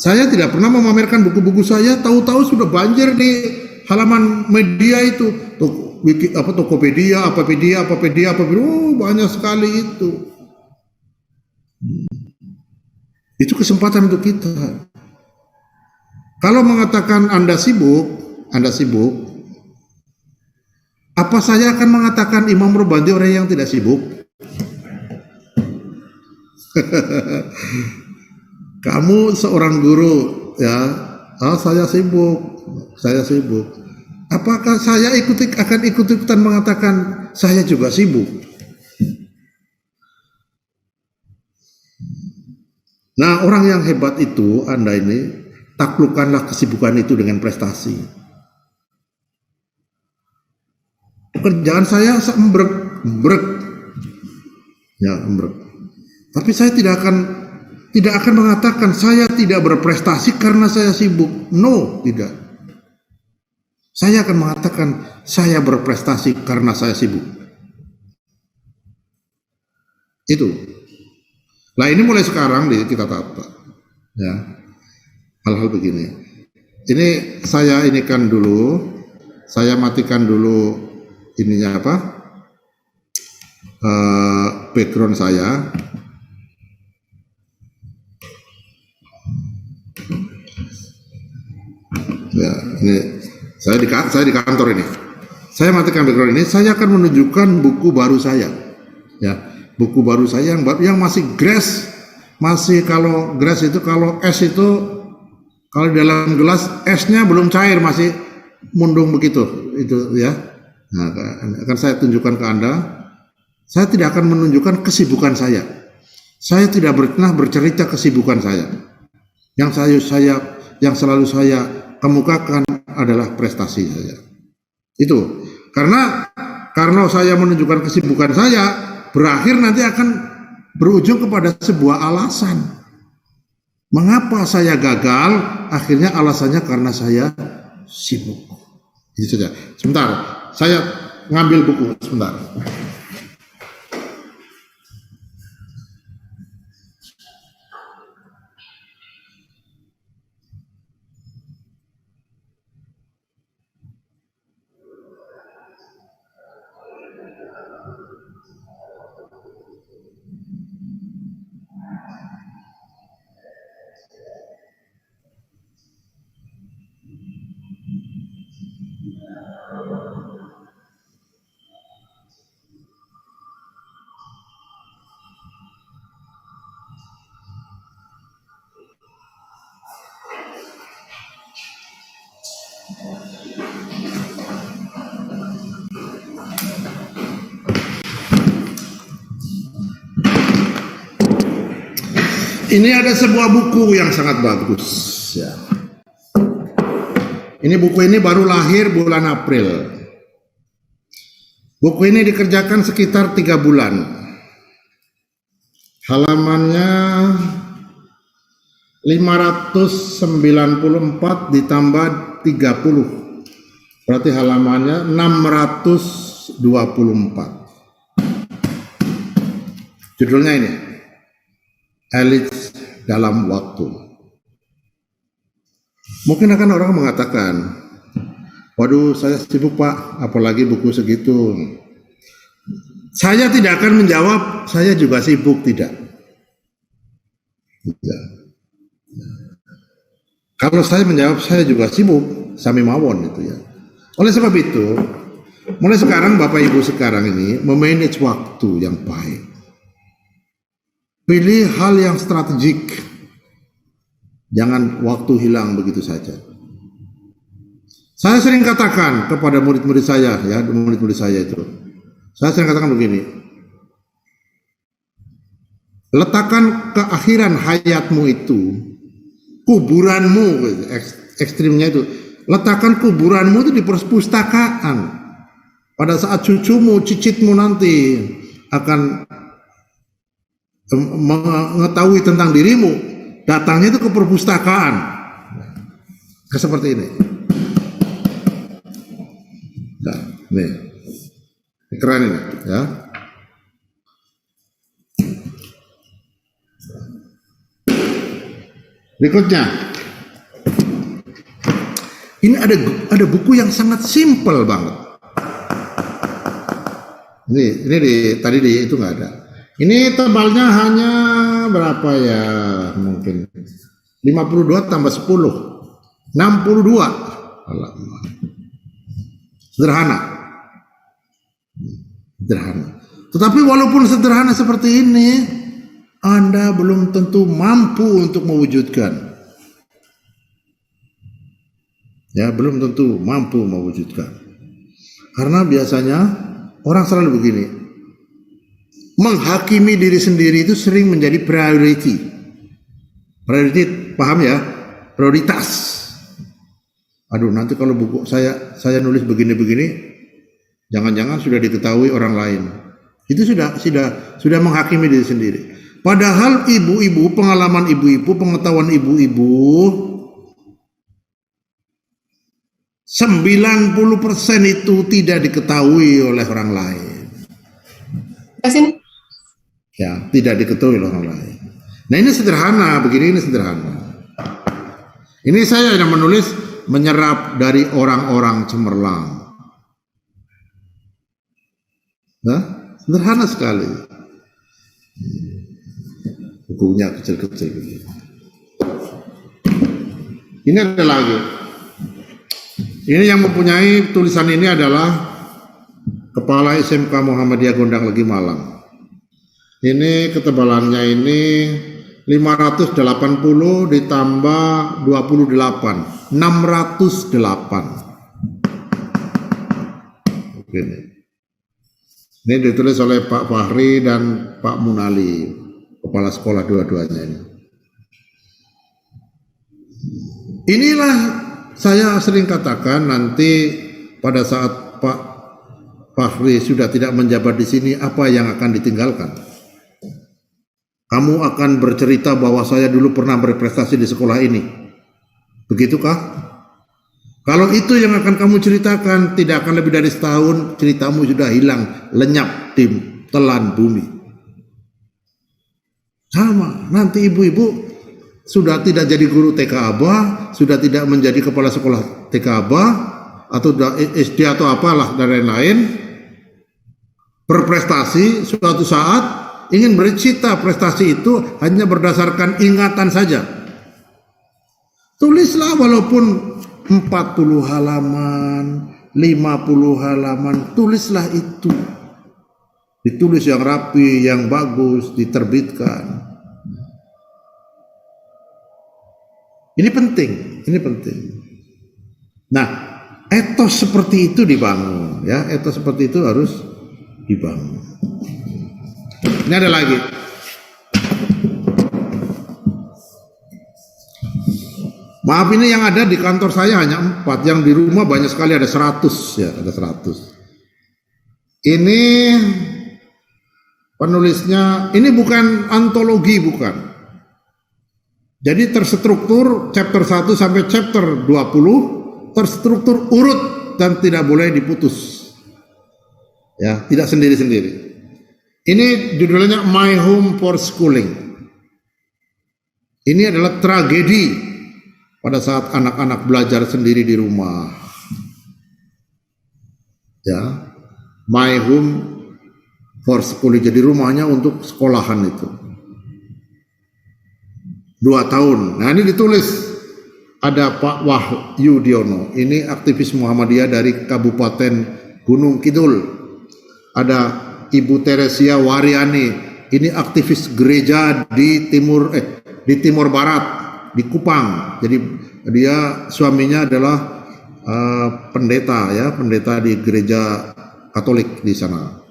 Saya tidak pernah memamerkan buku-buku saya, tahu-tahu sudah banjir di halaman media itu. Tokopedia, Apapedia, banyak sekali itu. Itu kesempatan untuk kita. Kalau mengatakan Anda sibuk, apa saya akan mengatakan Imam Rubandi orang yang tidak sibuk? Kamu seorang guru, ya, saya sibuk. Apakah saya akan ikut-ikutan mengatakan saya juga sibuk? Nah, orang yang hebat itu, Anda ini, taklukkanlah kesibukan itu dengan prestasi. pekerjaan saya embrek. Ya, embrek. Tapi saya tidak akan mengatakan saya tidak berprestasi karena saya sibuk. No, tidak. Saya akan mengatakan saya berprestasi karena saya sibuk. Itu. Nah, ini mulai sekarang kita tata. Ya. Hal-hal begini. Ini saya matikan dulu ininya apa? Background saya. Ya, ini saya di kantor ini. Saya matikan background ini. Saya akan menunjukkan buku baru saya. Ya, buku baru saya yang masih grass. Masih kalau grass itu kalau es itu kalau dalam gelas esnya belum cair masih mundung begitu itu ya. Nah, akan saya tunjukkan ke Anda. Saya tidak akan menunjukkan kesibukan saya. Saya tidak pernah bercerita kesibukan saya. Yang selalu saya kemukakan adalah prestasi saya. Itu karena saya menunjukkan kesibukan saya berakhir nanti akan berujung kepada sebuah alasan. Mengapa saya gagal? Akhirnya alasannya karena saya sibuk. Itu saja. Sebentar, saya ngambil buku sebentar. Ini ada sebuah buku yang sangat bagus ya. Ini buku ini baru lahir bulan April. Buku ini dikerjakan sekitar 3 bulan. Halamannya 594 ditambah 30. Berarti halamannya 624. Judulnya ini. Elit dalam waktu. Mungkin akan orang mengatakan, waduh saya sibuk Pak, apalagi buku segitu. Saya tidak akan menjawab, saya juga sibuk, tidak. Tidak. Kalau saya menjawab, saya juga sibuk, sami mawon itu ya. Oleh sebab itu, mulai sekarang Bapak Ibu sekarang ini memanage waktu yang baik. Pilih hal yang strategik. Jangan waktu hilang begitu saja. Saya sering katakan kepada murid-murid saya, ya, murid-murid saya itu. Saya sering katakan begini. Letakkan keakhiran hayatmu itu, kuburanmu, ekstrimnya itu. Letakkan kuburanmu itu di perpustakaan. Pada saat cucumu, cicitmu nanti akan mengetahui tentang dirimu, datangnya itu ke perpustakaan. Seperti ini. Nah, nih. Keren ini, ya. Berikutnya. Ini ada buku yang sangat simpel banget. Ini tadi itu nggak ada. Ini tebalnya hanya berapa ya? Mungkin 52 tambah 10. 62. Alamak. Sederhana. Tetapi walaupun sederhana seperti ini, Anda belum tentu mampu untuk mewujudkan. Ya, belum tentu mampu mewujudkan. Karena biasanya orang selalu begini. Menghakimi diri sendiri itu sering menjadi priority. Priority, paham ya? Prioritas. Aduh, nanti kalau buku saya nulis begini-begini, Jangan-jangan sudah diketahui orang lain. Itu sudah menghakimi diri sendiri. Padahal ibu-ibu, pengalaman ibu-ibu, pengetahuan ibu-ibu, 90% itu tidak diketahui oleh orang lain. Kasih. Ya, tidak diketahui oleh orang lain. Nah, ini sederhana, begini ini sederhana. Ini saya yang menulis menyerap dari orang-orang cemerlang. Nah, sederhana sekali. Bukunya kecil-kecil begini. Ini ada lagi. Ini yang mempunyai tulisan ini adalah Kepala SMK Muhammadiyah Gondang Legi Malang. Ini ketebalannya ini 580 ditambah 28, 608. Begini. Ini ditulis oleh Pak Fahri dan Pak Munali, kepala sekolah dua-duanya ini. Inilah saya sering katakan nanti pada saat Pak Fahri sudah tidak menjabat di sini, apa yang akan ditinggalkan? Kamu akan bercerita bahwa saya dulu pernah berprestasi di sekolah ini. Begitukah? Kalau itu yang akan kamu ceritakan, tidak akan lebih dari setahun, ceritamu sudah hilang, lenyap di telan bumi. Sama, nanti ibu-ibu sudah tidak jadi guru TK Aba, sudah tidak menjadi kepala sekolah TK Aba, atau SD atau apalah dan lain-lain, berprestasi suatu saat, ingin bercerita prestasi itu hanya berdasarkan ingatan saja. Tulislah walaupun 40 halaman, 50 halaman, tulislah itu. Ditulis yang rapi, yang bagus, diterbitkan. Ini penting, ini penting. Nah, etos seperti itu dibangun, ya, etos seperti itu harus dibangun. Ini ada lagi. Maaf, ini yang ada di kantor saya hanya 4, yang di rumah banyak sekali, ada 100 ya, ada 100. Ini penulisnya, ini bukan antologi, bukan. Jadi terstruktur chapter 1 sampai chapter 20, terstruktur urut dan tidak boleh diputus. Ya, tidak sendiri-sendiri. Ini judulnya My Home for Schooling. Ini adalah tragedi pada saat anak-anak belajar sendiri di rumah. Ya, My Home for Schooling. Jadi rumahnya untuk sekolahan itu. 2 tahun. Nah, ini ditulis ada Pak Wahyu Diono. Ini aktivis Muhammadiyah dari Kabupaten Gunung Kidul. Ada Ibu Teresia Waryani, ini aktivis gereja di Timur Barat, di Kupang. Jadi dia suaminya adalah pendeta, ya, pendeta di gereja Katolik di sana.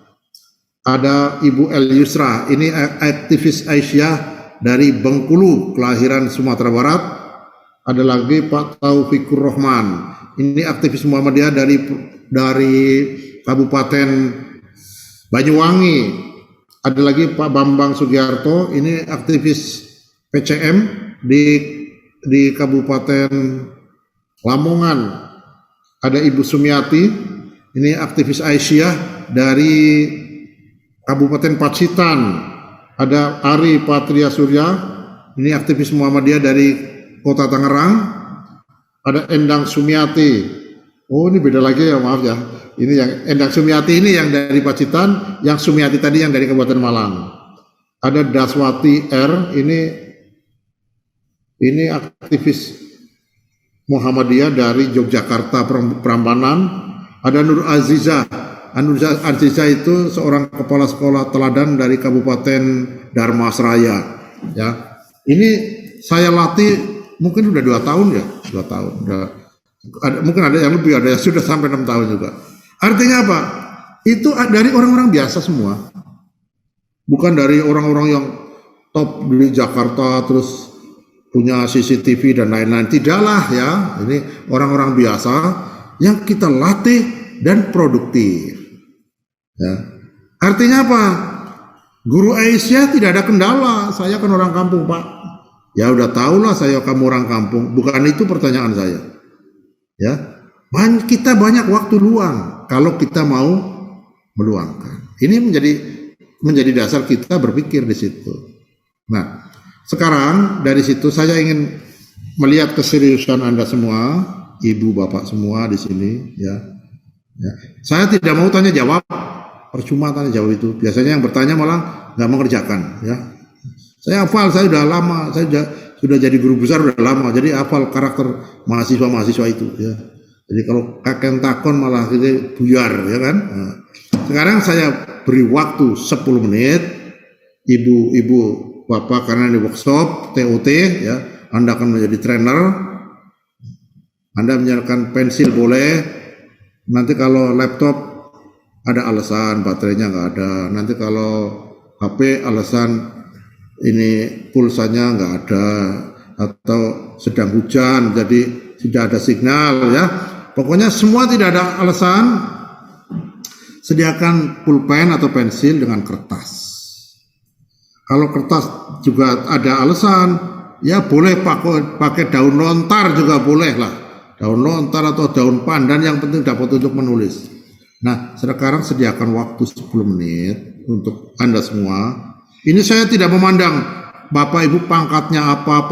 Ada Ibu El Yusra, ini aktivis Aisyah dari Bengkulu, kelahiran Sumatera Barat. Ada lagi Pak Taufikur Rahman, ini aktivis Muhammadiyah dari Kabupaten Banyuwangi. Ada lagi Pak Bambang Sugiarto, ini aktivis PCM di Kabupaten Lamongan. Ada Ibu Sumiati, ini aktivis Aisyah dari Kabupaten Pacitan. Ada Ari Patria Surya, ini aktivis Muhammadiyah dari Kota Tangerang. Ada Endang Sumiati, oh ini beda lagi ya, maaf ya. Ini yang Endang Sumiati ini yang dari Pacitan, yang Sumiati tadi yang dari Kabupaten Malang. Ada Daswati R, ini aktivis Muhammadiyah dari Yogyakarta Prambanan. Ada Nur Aziza. Nur Aziza itu seorang kepala sekolah teladan dari Kabupaten Dharmasraya. Ya, ini saya latih mungkin udah 2 tahun ya, 2 tahun. Mungkin ada yang lebih, ada yang sudah sampai 6 tahun juga. Artinya apa? Itu dari orang-orang biasa semua. Bukan dari orang-orang yang top di Jakarta terus punya CCTV dan lain-lain. Tidaklah ya. Ini orang-orang biasa yang kita latih dan produktif. Ya. Artinya apa? Guru Aisyah tidak ada kendala. Saya kan orang kampung, Pak. Ya udah tahulah saya kamu orang kampung. Bukan itu pertanyaan saya. Ya, kita banyak waktu luang kalau kita mau meluangkan. Ini menjadi dasar kita berpikir di situ. Nah, sekarang dari situ saya ingin melihat keseriusan Anda semua, ibu bapak semua di sini. Ya. Saya tidak mau tanya jawab. Percuma tanya jawab itu. Biasanya yang bertanya malah nggak mengerjakan. Ya, saya hafal, saya sudah lama, saya sudah jadi guru besar sudah lama, jadi hafal karakter mahasiswa itu. Ya, jadi kalau kakek takon malah gitu buyar, ya kan. Nah, sekarang saya beri waktu 10 menit, ibu bapak, karena di workshop TOT, ya, Anda akan menjadi trainer. Anda menyalakan pensil boleh. Nanti kalau laptop ada alasan baterainya nggak ada, nanti kalau HP alasan ini pulsanya nggak ada, atau sedang hujan jadi tidak ada signal, ya. Pokoknya semua tidak ada alasan. Sediakan pulpen atau pensil dengan kertas. Kalau kertas juga ada alasan, ya boleh pakai daun lontar juga boleh lah. Daun lontar atau daun pandan, yang penting dapat untuk menulis. Nah, sekarang sediakan waktu 10 menit untuk Anda semua. Ini saya tidak memandang Bapak Ibu pangkatnya apa,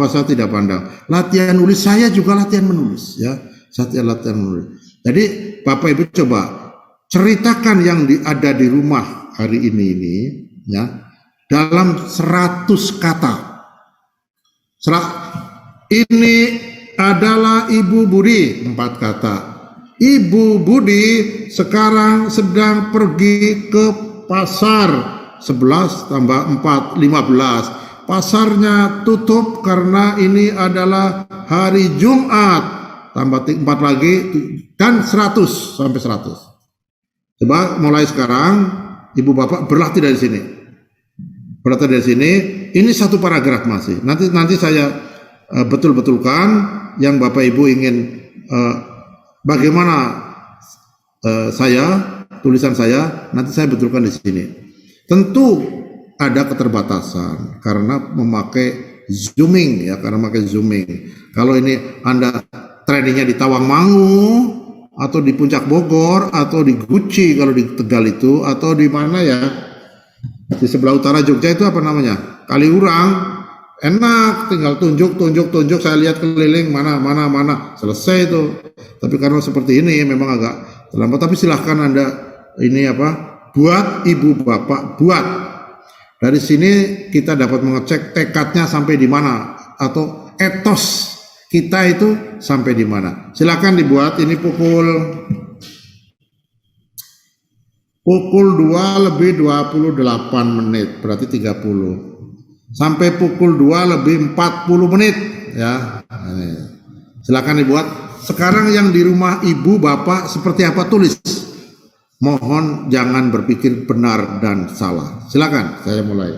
saya tidak pandang. Latihan nulis, saya juga latihan menulis, ya. Saya latihan menulis. Jadi Bapak Ibu coba ceritakan yang ada di rumah hari ini, ya, dalam 100 kata. Ini adalah Ibu Budi, 4 kata. Ibu Budi sekarang sedang pergi ke pasar. 11 tambah 4, 15. Pasarnya tutup karena ini adalah hari Jumat. Tambah 4 lagi, dan 100 sampai 100. Coba mulai sekarang, ibu bapak berlatih dari sini. Berlatih dari sini. Ini satu paragraf masih. Nanti saya betul-betulkan yang bapak ibu ingin bagaimana tulisan saya, nanti saya betulkan di sini. Tentu ada keterbatasan karena memakai zooming, ya, Kalau ini Anda trainingnya di Tawangmangu atau di Puncak Bogor atau di Guci kalau di Tegal itu, atau di mana ya, di sebelah utara Jogja itu apa namanya, Kaliurang, enak, tinggal tunjuk, saya lihat keliling mana, selesai itu. Tapi karena seperti ini memang agak terlambat, tapi silahkan Anda ini buat ibu bapak, buat. Dari sini kita dapat mengecek tekadnya sampai di mana, atau etos kita itu sampai di mana. Silakan dibuat. Ini pukul 2 lebih 28 menit, berarti 30. Sampai pukul 2 lebih 40 menit, ya. Silakan dibuat. Sekarang yang di rumah ibu bapak seperti apa, tulis. Mohon jangan berpikir benar dan salah. Silakan, saya mulai.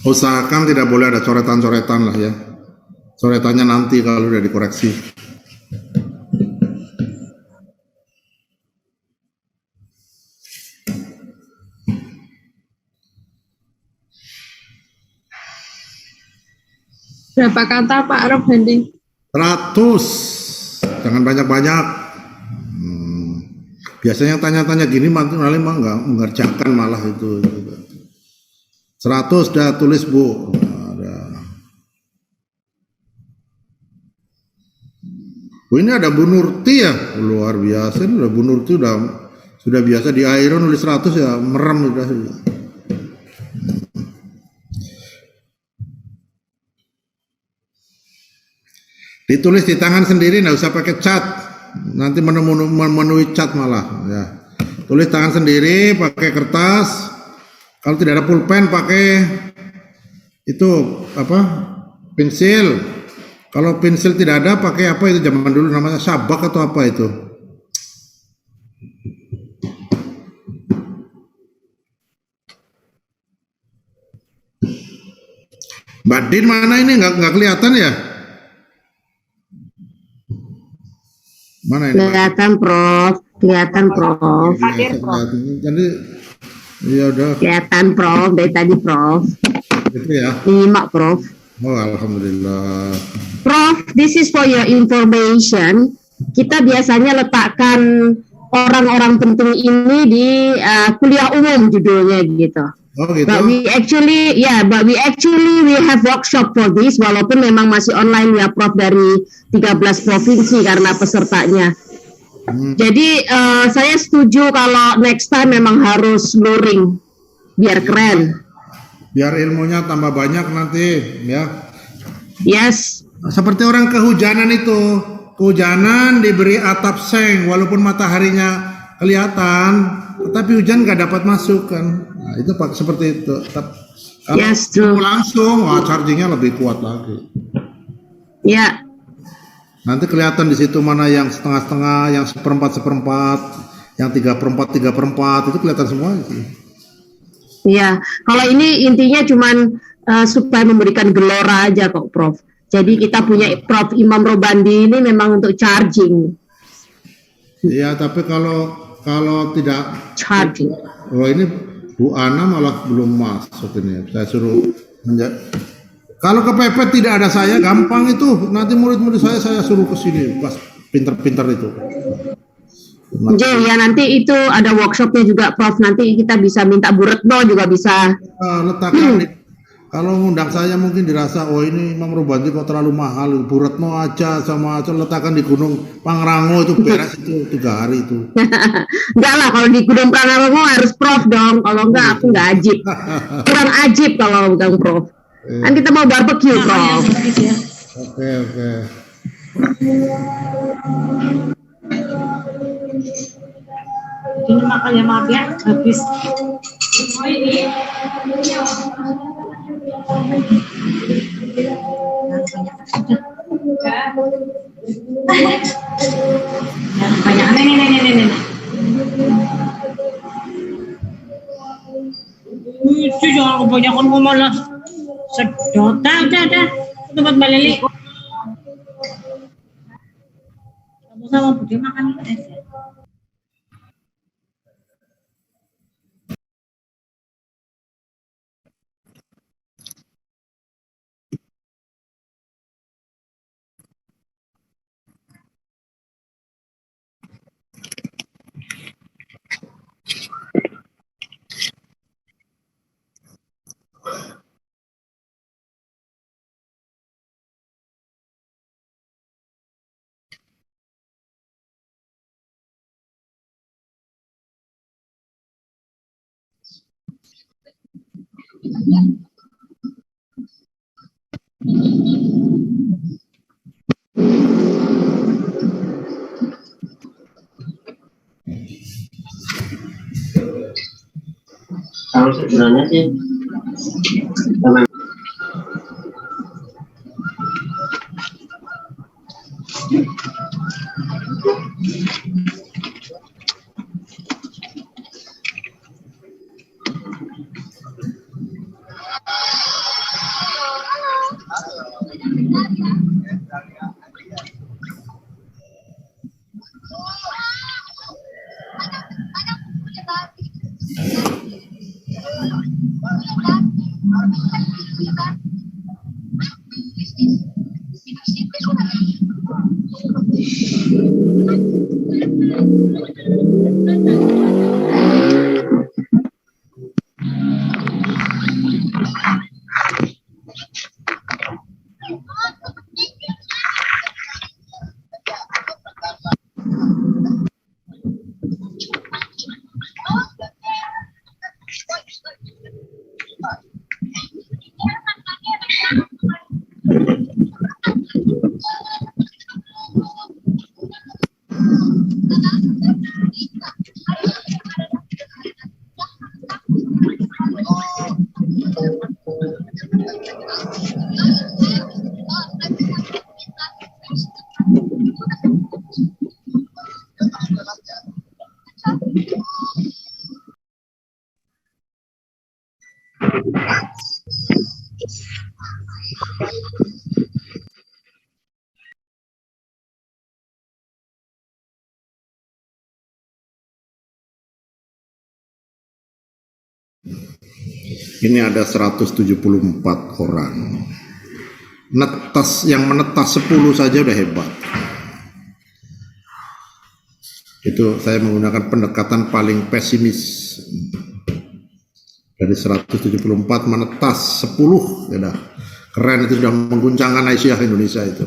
Usahakan tidak boleh ada coretan-coretan lah ya. Coretannya nanti kalau udah dikoreksi. Berapa kata Pak Rob Handi? 100. Jangan banyak-banyak. Biasanya tanya-tanya gini malah nggak mengerjakan malah itu. 100 dah tulis Bu. Oh, ini ada Bu Nurti ya, luar biasa. Ini udah Bu Nurti sudah biasa di Iron nulis 100 ya, merem udah. Ditulis di tangan sendiri, nggak usah pakai cat. Nanti memenuhi cat malah. Ya. Tulis tangan sendiri, pakai kertas. Kalau tidak ada pulpen, pakai itu apa? Pensil. Kalau pensil tidak ada, pakai apa itu zaman dulu namanya sabak atau apa itu? Mbak Din mana ini nggak kelihatan ya? Mana ini? Kelihatan Prof, kelihatan Prof. Jadi ya udah. Kelihatan Prof, dari tadi Prof. Gitu ya. Nyimak Prof. Oh alhamdulillah. Prof, this is for your information. Kita biasanya letakkan orang-orang penting ini di kuliah umum judulnya gitu. Oh gitu. But we actually have workshop for this. Walaupun memang masih online ya Prof dari 13 provinsi karena pesertanya. Jadi saya setuju kalau next time memang harus luring biar keren. Biar ilmunya tambah banyak nanti ya. Yes. Seperti orang kehujanan itu. Kehujanan diberi atap seng walaupun mataharinya kelihatan, tetapi hujan nggak dapat masuk kan. Nah, itu seperti itu. Kalau Yes, true. langsung, wah chargingnya lebih kuat lagi. Ya. Nanti kelihatan di situ mana yang setengah-setengah, yang seperempat, yang 3/4 itu kelihatan semua. Iya, kalau ini intinya cuman supaya memberikan gelora aja kok, Prof. Jadi kita punya Prof Imam Robandi ini memang untuk charging. Iya, tapi kalau tidak Charging. oh ini Bu Ana malah belum masuk ini. Saya suruh kalau kepepet tidak ada saya gampang itu. Nanti murid-murid saya suruh ke sini pas pinter-pinter itu. Jadi ya nanti itu ada workshopnya juga Prof. Nanti kita bisa minta Bu Retno juga bisa. Letakkan Kalau ngundang saya mungkin dirasa, oh ini Imam Robanti kok terlalu mahal, Bu Retno aja sama letakkan di Gunung Pangrango itu beres itu 3 hari itu. Enggak lah, kalau di Gunung Pangrango harus Prof dong. Kalau enggak aku enggak ajib. Kurang ajib kalau bukan Prof. Kan kita mau barbecue Prof. Oke. Ini makanya maaf ya, habis. Banyak nih. Itu jangan kebanyakan gue malah sedot. Dah. Tempat Mbak Lili. Sama Budi makan es ya. Kalau sebenarnya sih ini ada 174 orang. Yang menetas 10 saja udah hebat. Itu saya menggunakan pendekatan paling pesimis. Dari 174 menetas 10, ya dah. Keren, itu sudah mengguncangkan Aisyah Indonesia itu.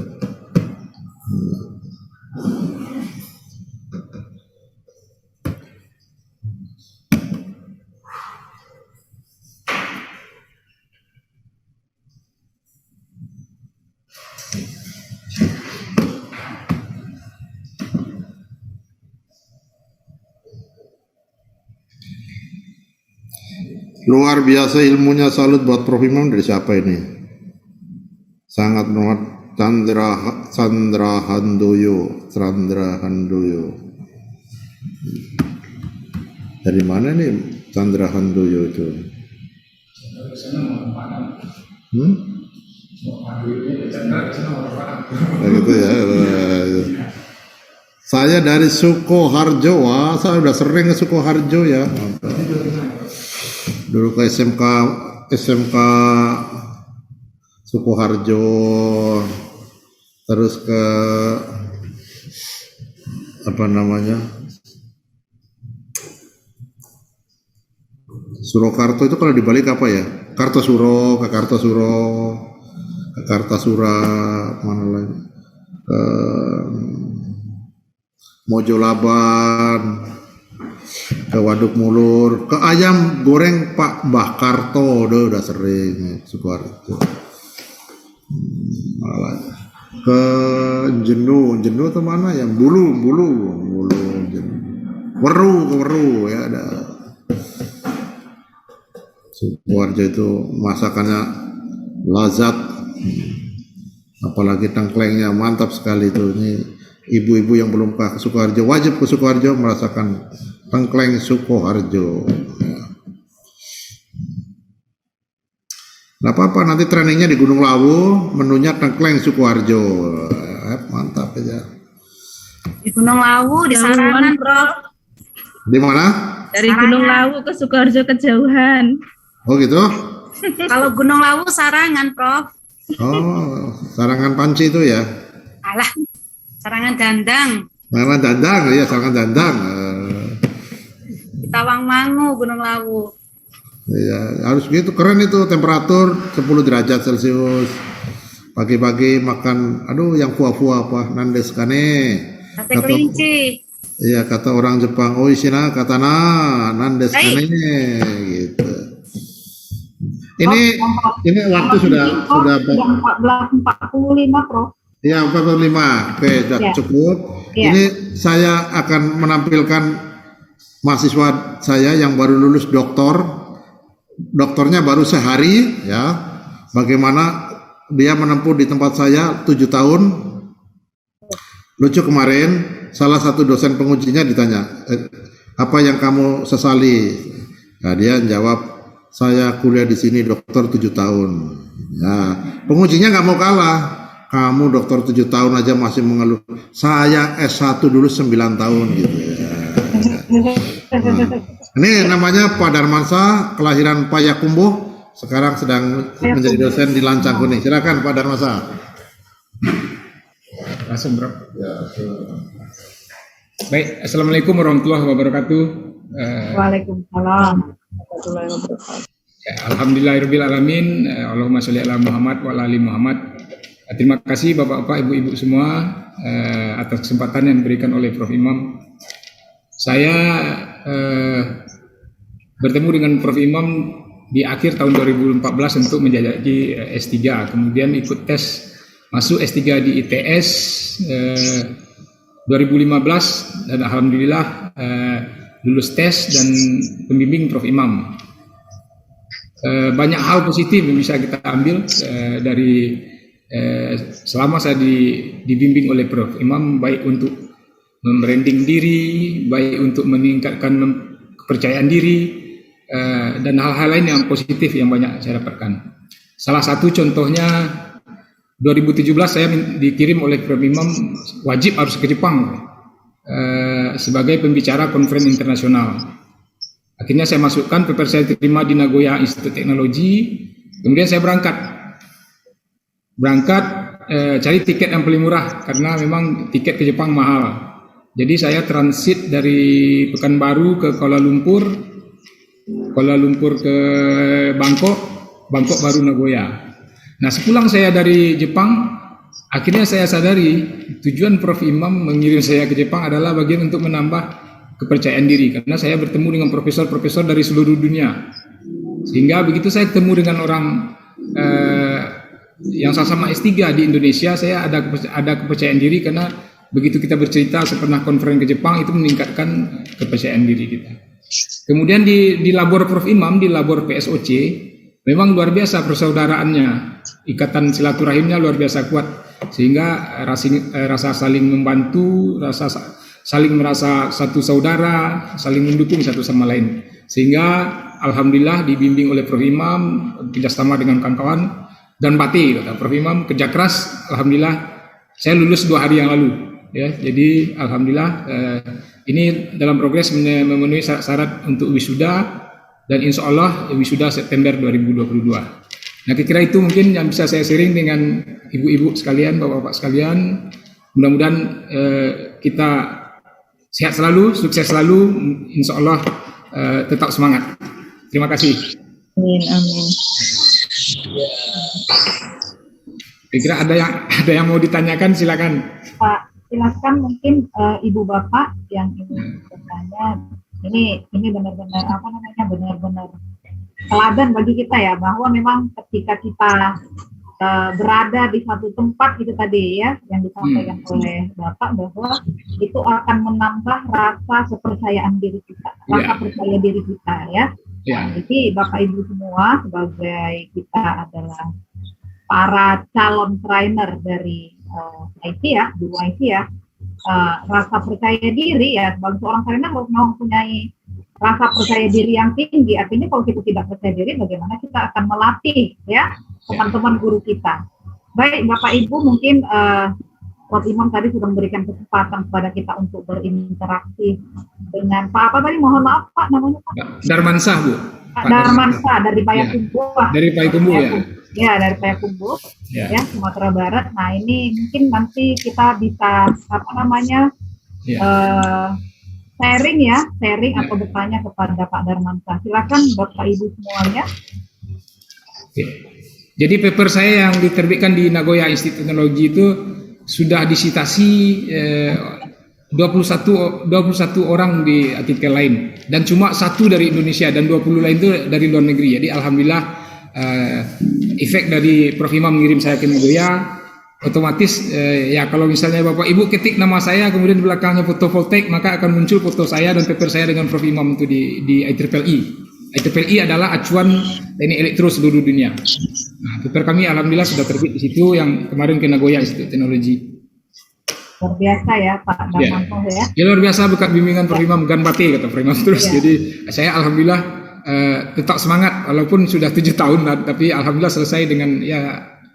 Luar biasa ilmunya, salut buat Prof Imam. Dari siapa ini? Sangat berhormat, Chandra Handoyo. Dari mana nih Chandra Handoyo itu? Gitu ya. Saya dari Sukoharjo. Wah, saya udah sering ke Sukoharjo ya. Dulu ke SMK Sukoharjo, terus ke Surakarta itu kalau dibalik apa ya? Kartosuro, ke Kartasura, mana lagi? Mojolaban, ke Waduk Mulur, ke ayam goreng Pak Mbah Karto, udah sering Sukoharjo. Malah ke Jenuh tuh mana ya? Bulu Jenuh. Weru ya ada. Sukoharjo itu masakannya lazat, apalagi tengklengnya mantap sekali itu. Ini ibu-ibu yang belum ke Sukoharjo wajib ke Sukoharjo merasakan tengkleng Sukoharjo. Nggak apa-apa, nanti trainingnya di Gunung Lawu, menunya tengkleng Sukoharjo. Mantap aja. Di Gunung Lawu, di Sarangan, Prof. Di mana? Dari Gunung Lawu ke Sukoharjo kejauhan. Oh gitu? Kalau Gunung Lawu Sarangan, Prof. Oh, Sarangan Panci itu ya? Alah, Sarangan Dandang. Sarangan Dandang, ya Sarangan Dandang. Di Tawangmangu, Gunung Lawu. Ya, harus gitu, keren itu temperatur 10 derajat Celcius. Pagi-pagi makan, yang kuah-kuah apa, nandes kane. Sate kelinci. Iya, kata orang Jepang, ishina katana, nandes kane, gitu. Ini waktu sudah 14.45, Prof. Ya, 45. Oke, sudah cukup. Ini saya akan menampilkan mahasiswa saya yang baru lulus doktornya baru sehari, ya. Bagaimana dia menempuh di tempat saya 7 tahun. Lucu, kemarin salah satu dosen pengujinya ditanya, apa yang kamu sesali? Nah, dia jawab, saya kuliah di sini dokter 7 tahun. Nah, pengujinya nggak mau kalah. Kamu dokter 7 tahun aja masih mengeluh. Saya S1 dulu 9 tahun gitu ya. Ini namanya Pak Darmansa, kelahiran Payakumbuh, sekarang sedang menjadi dosen di Lancang Kuning. Silakan Pak Darmansa. Langsung, Bro. Baik, Assalamualaikum warahmatullahi wabarakatuh. Waalaikumsalam. Ya, alhamdulillahirabbil alamin. Allahumma sholli ala Muhammad wa ala ali Muhammad. Terima kasih Bapak-bapak, Ibu-ibu semua atas kesempatan yang diberikan oleh Prof. Imam. Saya bertemu dengan Prof. Imam di akhir tahun 2014 untuk menjajaki S3, kemudian ikut tes masuk S3 di ITS 2015 dan alhamdulillah lulus tes dan pembimbing Prof. Imam. Banyak hal positif yang bisa kita ambil dari selama saya dibimbing oleh Prof. Imam, baik untuk membranding diri, baik untuk meningkatkan kepercayaan diri, dan hal-hal lain yang positif yang banyak saya dapatkan. Salah satu contohnya 2017 saya dikirim oleh Prof. Imam wajib harus ke Jepang sebagai pembicara konferensi internasional. Akhirnya saya masukkan, paper saya terima di Nagoya Institute Teknologi, kemudian saya berangkat cari tiket yang paling murah karena memang tiket ke Jepang mahal. Jadi saya transit dari Pekanbaru ke Kuala Lumpur ke Bangkok baru Nagoya. Nah, sepulang saya dari Jepang, akhirnya saya sadari tujuan Prof. Imam mengirim saya ke Jepang adalah bagian untuk menambah kepercayaan diri, karena saya bertemu dengan profesor-profesor dari seluruh dunia. Sehingga begitu saya ketemu dengan orang yang sama S3 di Indonesia, saya ada kepercayaan diri, karena begitu kita bercerita pernah konferensi ke Jepang, itu meningkatkan kepercayaan diri kita. Kemudian di labor Prof. Imam, di labor PSOC, memang luar biasa persaudaraannya, ikatan silaturahimnya luar biasa kuat, sehingga rasa saling membantu, rasa saling merasa satu saudara, saling mendukung satu sama lain. Sehingga alhamdulillah dibimbing oleh Prof. Imam, kerjasama dengan kawan-kawan, dan Pati, kata Prof. Imam, kerja keras, alhamdulillah saya lulus 2 hari yang lalu, ya. Jadi alhamdulillah ini dalam progres memenuhi syarat untuk wisuda, dan insya Allah wisuda September 2022. Nah, kira-kira itu mungkin yang bisa saya sharing dengan ibu-ibu sekalian, bapak-bapak sekalian. Mudah-mudahan kita sehat selalu, sukses selalu, insya Allah tetap semangat. Terima kasih. Amin, amin. Kira ada yang mau ditanyakan, silakan. Pak, silakan mungkin Ibu Bapak yang ingin bertanya. Ini benar-benar benar-benar teladan bagi kita ya, bahwa memang ketika kita berada di satu tempat itu tadi ya yang disampaikan oleh Bapak, bahwa itu akan menambah rasa kepercayaan diri kita, rasa percaya diri kita ya. Jadi Bapak Ibu semua, sebagai kita adalah para calon trainer dari IT ya, guru IT ya, rasa percaya diri ya, sebagai seorang trainer harus mempunyai rasa percaya diri yang tinggi. Artinya kalau kita tidak percaya diri, bagaimana kita akan melatih ya teman-teman guru kita. Baik Bapak Ibu, mungkin Prof. Imam tadi sudah memberikan kesempatan kepada kita untuk berinteraksi dengan Pak apa tadi, mohon maaf Pak namanya Pak? Darmansah Bu. Pak Darmansah dari Payakumbuh. Dari Payakumbuh ya. Ya, dari Payakumbuh ya, Sumatera Barat. Nah, ini mungkin nanti kita bisa sharing atau bertanya kepada Pak Darmansah. Silakan Bapak Ibu semuanya. Jadi paper saya yang diterbitkan di Nagoya Institute Teknologi itu sudah disitasi 21 orang di artikel lain, dan cuma 1 dari Indonesia dan 20 lain itu dari luar negeri. Jadi alhamdulillah efek dari Prof. Imam mengirim saya ke Nagoya, otomatis ya kalau misalnya Bapak Ibu ketik nama saya kemudian di belakangnya foto Voltec, maka akan muncul foto saya dan paper saya dengan Prof. Imam itu di IEEE. IEEE adalah acuan teknik elektro seluruh dunia. Nah, paper kami alhamdulillah sudah terbit di situ yang kemarin ke Nagoya Institute Teknologi. Luar biasa ya Pak Darmansah ya. Ya luar biasa berkat bimbingan Prof. Imam Ganbate kata Prof. Imam terus. Jadi saya alhamdulillah tetap semangat walaupun sudah 7 tahun, tapi alhamdulillah selesai dengan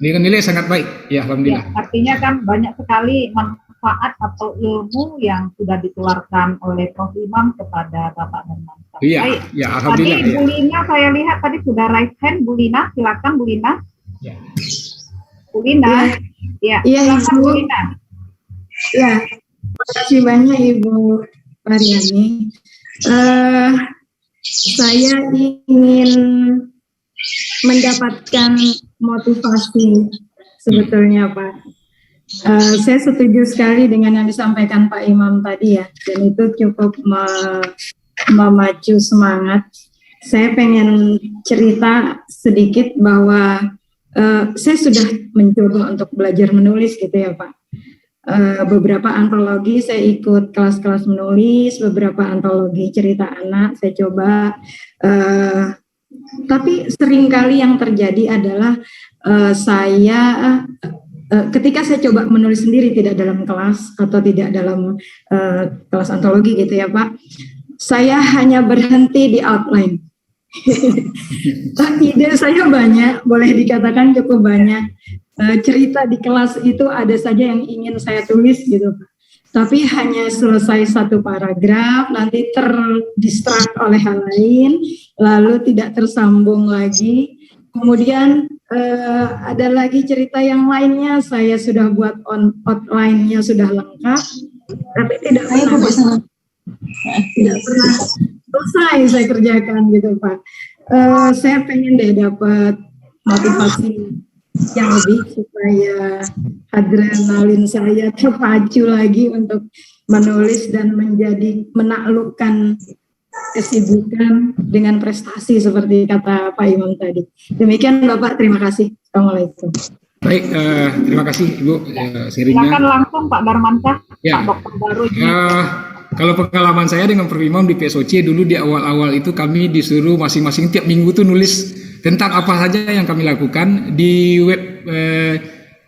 nilai sangat baik. Ya alhamdulillah. Ya, artinya kan banyak sekali manfaat atau ilmu yang sudah ditularkan oleh Prof. Imam kepada Bapak Darmansah. Iya, ya alhamdulillah. Tadi Bu Lina saya lihat tadi sudah raise hand. Bu Lina, silakan Bu Lina. Ya. Bu Lina. Ya, silakan Bu Lina. Ya, terima kasih banyak Ibu Mariani. Saya ingin mendapatkan motivasi sebetulnya Pak. Saya setuju sekali dengan yang disampaikan Pak Imam tadi ya, dan itu cukup memacu semangat. Saya pengen cerita sedikit bahwa saya sudah mencoba untuk belajar menulis gitu ya Pak. Beberapa antologi saya ikut kelas-kelas menulis, beberapa antologi cerita anak saya coba, tapi seringkali yang terjadi adalah ketika saya coba menulis sendiri, tidak dalam kelas atau tidak dalam kelas antologi gitu ya Pak, saya hanya berhenti di outline. Ide saya banyak, boleh dikatakan cukup banyak. Cerita di kelas itu ada saja yang ingin saya tulis gitu, tapi hanya selesai 1 paragraf, nanti terdistrak oleh hal lain, lalu tidak tersambung lagi. Kemudian ada lagi cerita yang lainnya, saya sudah buat outline-nya sudah lengkap, tapi tidak pernah selesai saya kerjakan gitu Pak. Saya pengen dapat motivasi yang lebih supaya adrenalin saya terpacu lagi untuk menulis dan menaklukkan kesibukan dengan prestasi seperti kata Pak Imam tadi. Demikian Bapak, terima kasih. Assalamualaikum. Baik, terima kasih Ibu sharingnya. Silakan langsung Pak Darmansah, ya. Pak Dokter baru. Kalau pengalaman saya dengan Prof. Imam di PSOC dulu di awal-awal itu kami disuruh masing-masing tiap minggu tuh nulis tentang apa saja yang kami lakukan di web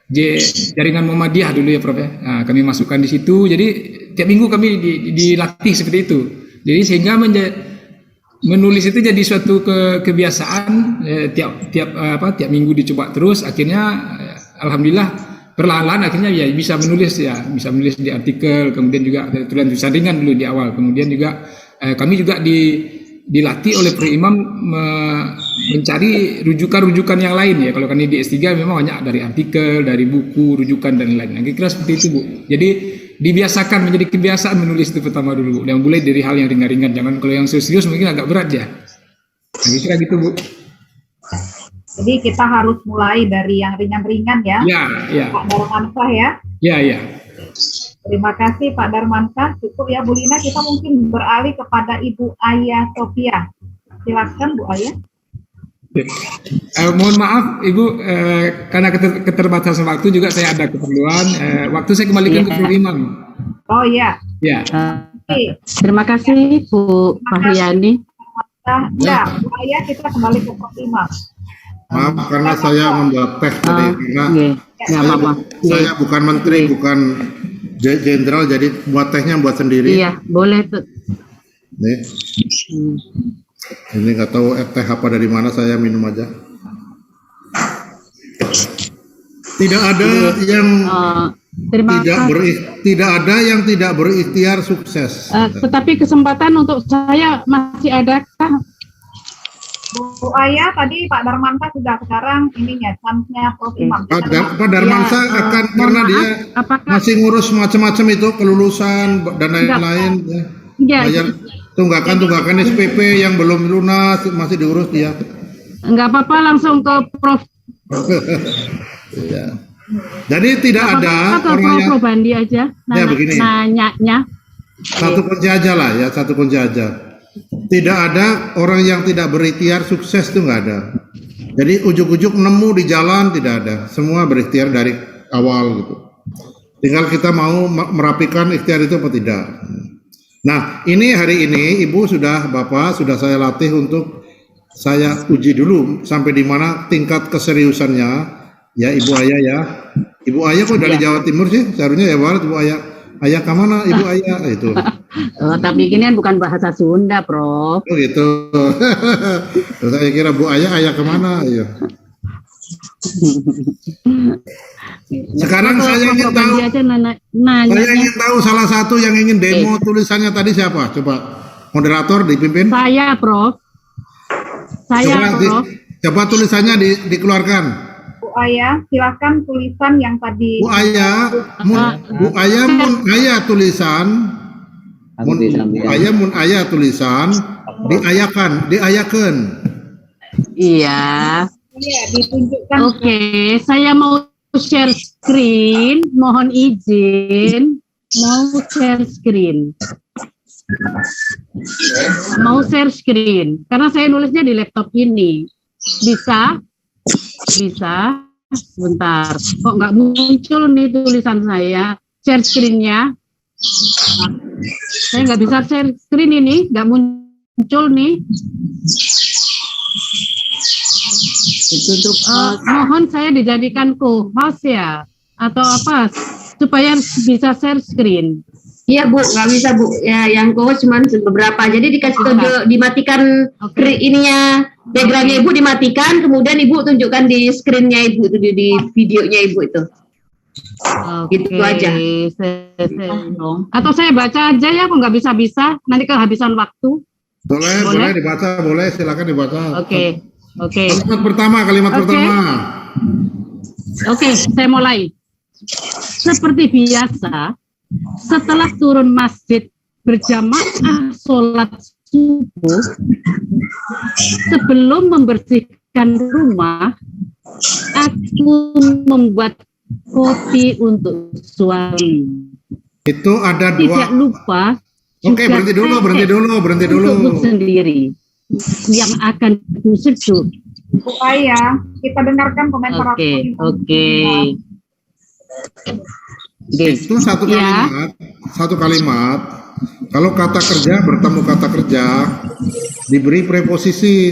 jaringan Muhammadiyah dulu ya Prof. Nah, kami masukkan di situ. Jadi tiap minggu kami dilatih seperti itu. Jadi sehingga menulis itu jadi suatu kebiasaan, tiap minggu dicoba terus. Akhirnya alhamdulillah perlahan-lahan akhirnya ya bisa menulis di artikel, kemudian juga tulisan ringan dulu di awal, kemudian juga kami juga dilatih oleh Prof. Imam mencari rujukan-rujukan yang lain ya. Kalau kami di S3 memang banyak dari artikel, dari buku, rujukan dan lain-lain. Nah, kira seperti itu Bu. Jadi dibiasakan, menjadi kebiasaan menulis itu pertama dulu Bu. Yang mulai dari hal yang ringan-ringan, jangan kalau yang serius mungkin agak berat ya. Nah, kira gitu Bu. Jadi kita harus mulai dari yang ringan-ringan ya, Ya. Pak Darmansyah ya. Ya. Terima kasih Pak Darmansyah. Cukup ya Bu Lina, kita mungkin beralih kepada Ibu Aya Sofia. Silakan Bu Aya. Mohon maaf Ibu, karena keterbatasan waktu juga saya ada keperluan. Waktu saya kembalikan ke Prof. Imam. Oh iya. Ya. Terima kasih Bu Fahriyani. Ya, Bu Aya, kita kembali ke Prof. Imam. Maaf karena saya membuat teh tadi karena saya bukan menteri, bukan jenderal, jadi buat tehnya buat sendiri. Iya, boleh tuh. Nih. Ini nggak tahu teh apa dari mana, saya minum aja. Tidak ada yang tidak ada yang tidak berikhtiar sukses. Tetapi kesempatan untuk saya masih adakah? Bu Aya, tadi Pak Darmansyah sudah, sekarang ininya chance-nya Prof. Imam. Pak Darmansyah akan karena dia masih ngurus macam-macam itu, kelulusan dan lain-lain. Bayar tunggakan SPP yang belum lunas masih diurus dia. Enggak apa-apa, langsung ke Prof. Ya. Jadi tidak ada orang yang Prof Bandi aja nanyanya. Satu kunci aja lah ya, satu kunci aja. Tidak ada orang yang tidak berikhtiar sukses, itu nggak ada. Jadi ujuk-ujuk nemu di jalan tidak ada. Semua berikhtiar dari awal gitu. Tinggal kita mau merapikan ikhtiar itu apa tidak. Nah, ini hari ini Bapak sudah saya latih untuk saya uji dulu sampai di mana tingkat keseriusannya ya Ibu Aya ya. Ibu Aya kok dari Jawa Timur sih? Seharusnya ya Barat Ibu Aya. Ayah kemana Ibu Aya itu? Tapi ini kan bukan bahasa Sunda, Prof. Oh gitu. Terus saya kira Bu Ayah kemana? Ayo. Sekarang saya ingin tahu. Saya ingin tahu salah satu yang ingin demo tulisannya tadi siapa? Coba moderator dipimpin. Saya, Prof. Coba tulisannya dikeluarkan. Bu Aya, silakan tulisan yang tadi. Bu Aya tulisan. Mun Aya tulisan diayakan. Iya. Iya, ditunjukkan. Oke, saya mau share screen. Mohon izin. Mau share screen. Karena saya nulisnya di laptop ini. Bisa. Sebentar. Kok nggak muncul nih tulisan saya? Share screen-nya. Saya nggak bisa share screen ini, nggak muncul nih. Mohon saya dijadikan co-host ya, atau apa, supaya bisa share screen. Iya Bu, nggak bisa Bu. Ya, yang co-host cuma beberapa. Jadi dikasih tunjuk, dimatikan ininya, backgroundnya Ibu dimatikan, kemudian Ibu tunjukkan di screennya Ibu itu di videonya Ibu itu. Gitu aja. Atau saya baca aja ya, kok nggak bisa. Nanti kehabisan waktu. Boleh dibaca, boleh silakan dibaca. Oke. Kalimat pertama. Oke, saya mulai. Seperti biasa, setelah turun masjid berjamaah sholat subuh, sebelum membersihkan rumah, aku membuat kopi untuk suami. Itu ada dua. Tidak lupa. Oke, berhenti dulu. Untuk sendiri yang akan kuseduh. Bu Aya, kita dengarkan komentar. Oke. Itu satu kalimat. Kalau kata kerja bertemu kata kerja diberi preposisi.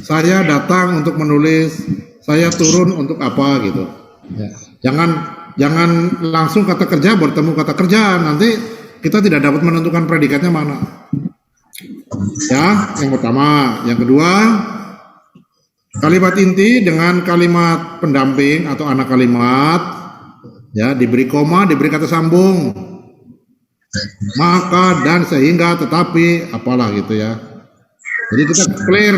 Saya datang untuk menulis, saya turun untuk apa gitu. Ya. Jangan langsung kata kerja bertemu kata kerja, nanti kita tidak dapat menentukan predikatnya mana. Ya, yang pertama, yang kedua, kalimat inti dengan kalimat pendamping atau anak kalimat, ya diberi koma, diberi kata sambung, maka, dan, sehingga, tetapi, apalah gitu ya. Jadi kita clear,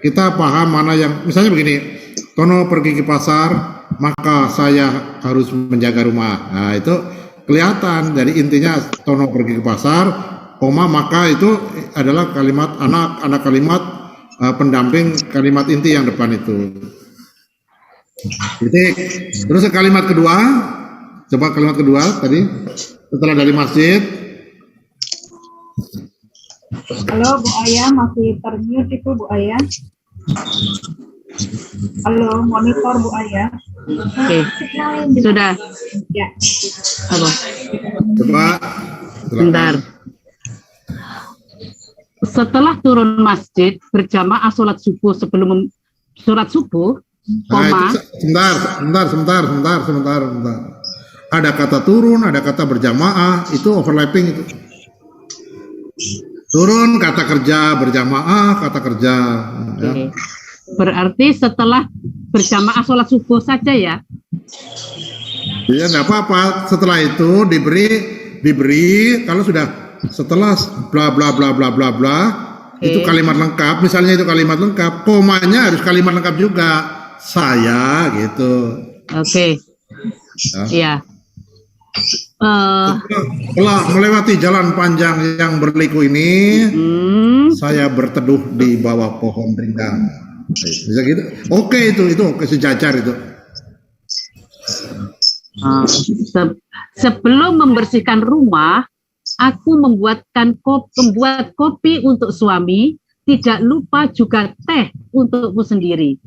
kita paham mana yang, misalnya begini, Tono pergi ke pasar, maka saya harus menjaga rumah. Nah itu kelihatan, jadi intinya Tono pergi ke pasar, koma, maka itu adalah kalimat anak kalimat pendamping kalimat inti yang depan itu. Titik. Terus kalimat kedua, coba kalimat kedua tadi setelah dari masjid. Halo Bu Aya, masih termute itu Bu Aya. Halo, monitor Bu Aya. Oke, sudah. Ya. Halo. Coba. Bentar. Setelah turun masjid berjamaah sholat subuh sebelum sholat subuh, Nah, sebentar. Ada kata turun, ada kata berjamaah, itu overlapping itu. Turun kata kerja, berjamaah kata kerja. Ya. Berarti setelah berjamaah sholat subuh saja ya? Iya, nggak apa-apa. Setelah itu diberi kalau sudah setelah bla bla bla bla bla bla itu kalimat lengkap. Misalnya itu kalimat lengkap, komanya harus kalimat lengkap juga. Saya gitu. Oke. Iya. Setelah melewati jalan panjang yang berliku ini, saya berteduh di bawah pohon rindang. Bisa gitu? Oke, itu oke, sejajar itu. Sebelum membersihkan rumah, aku membuat kopi untuk suami. Tidak lupa juga teh untukku sendiri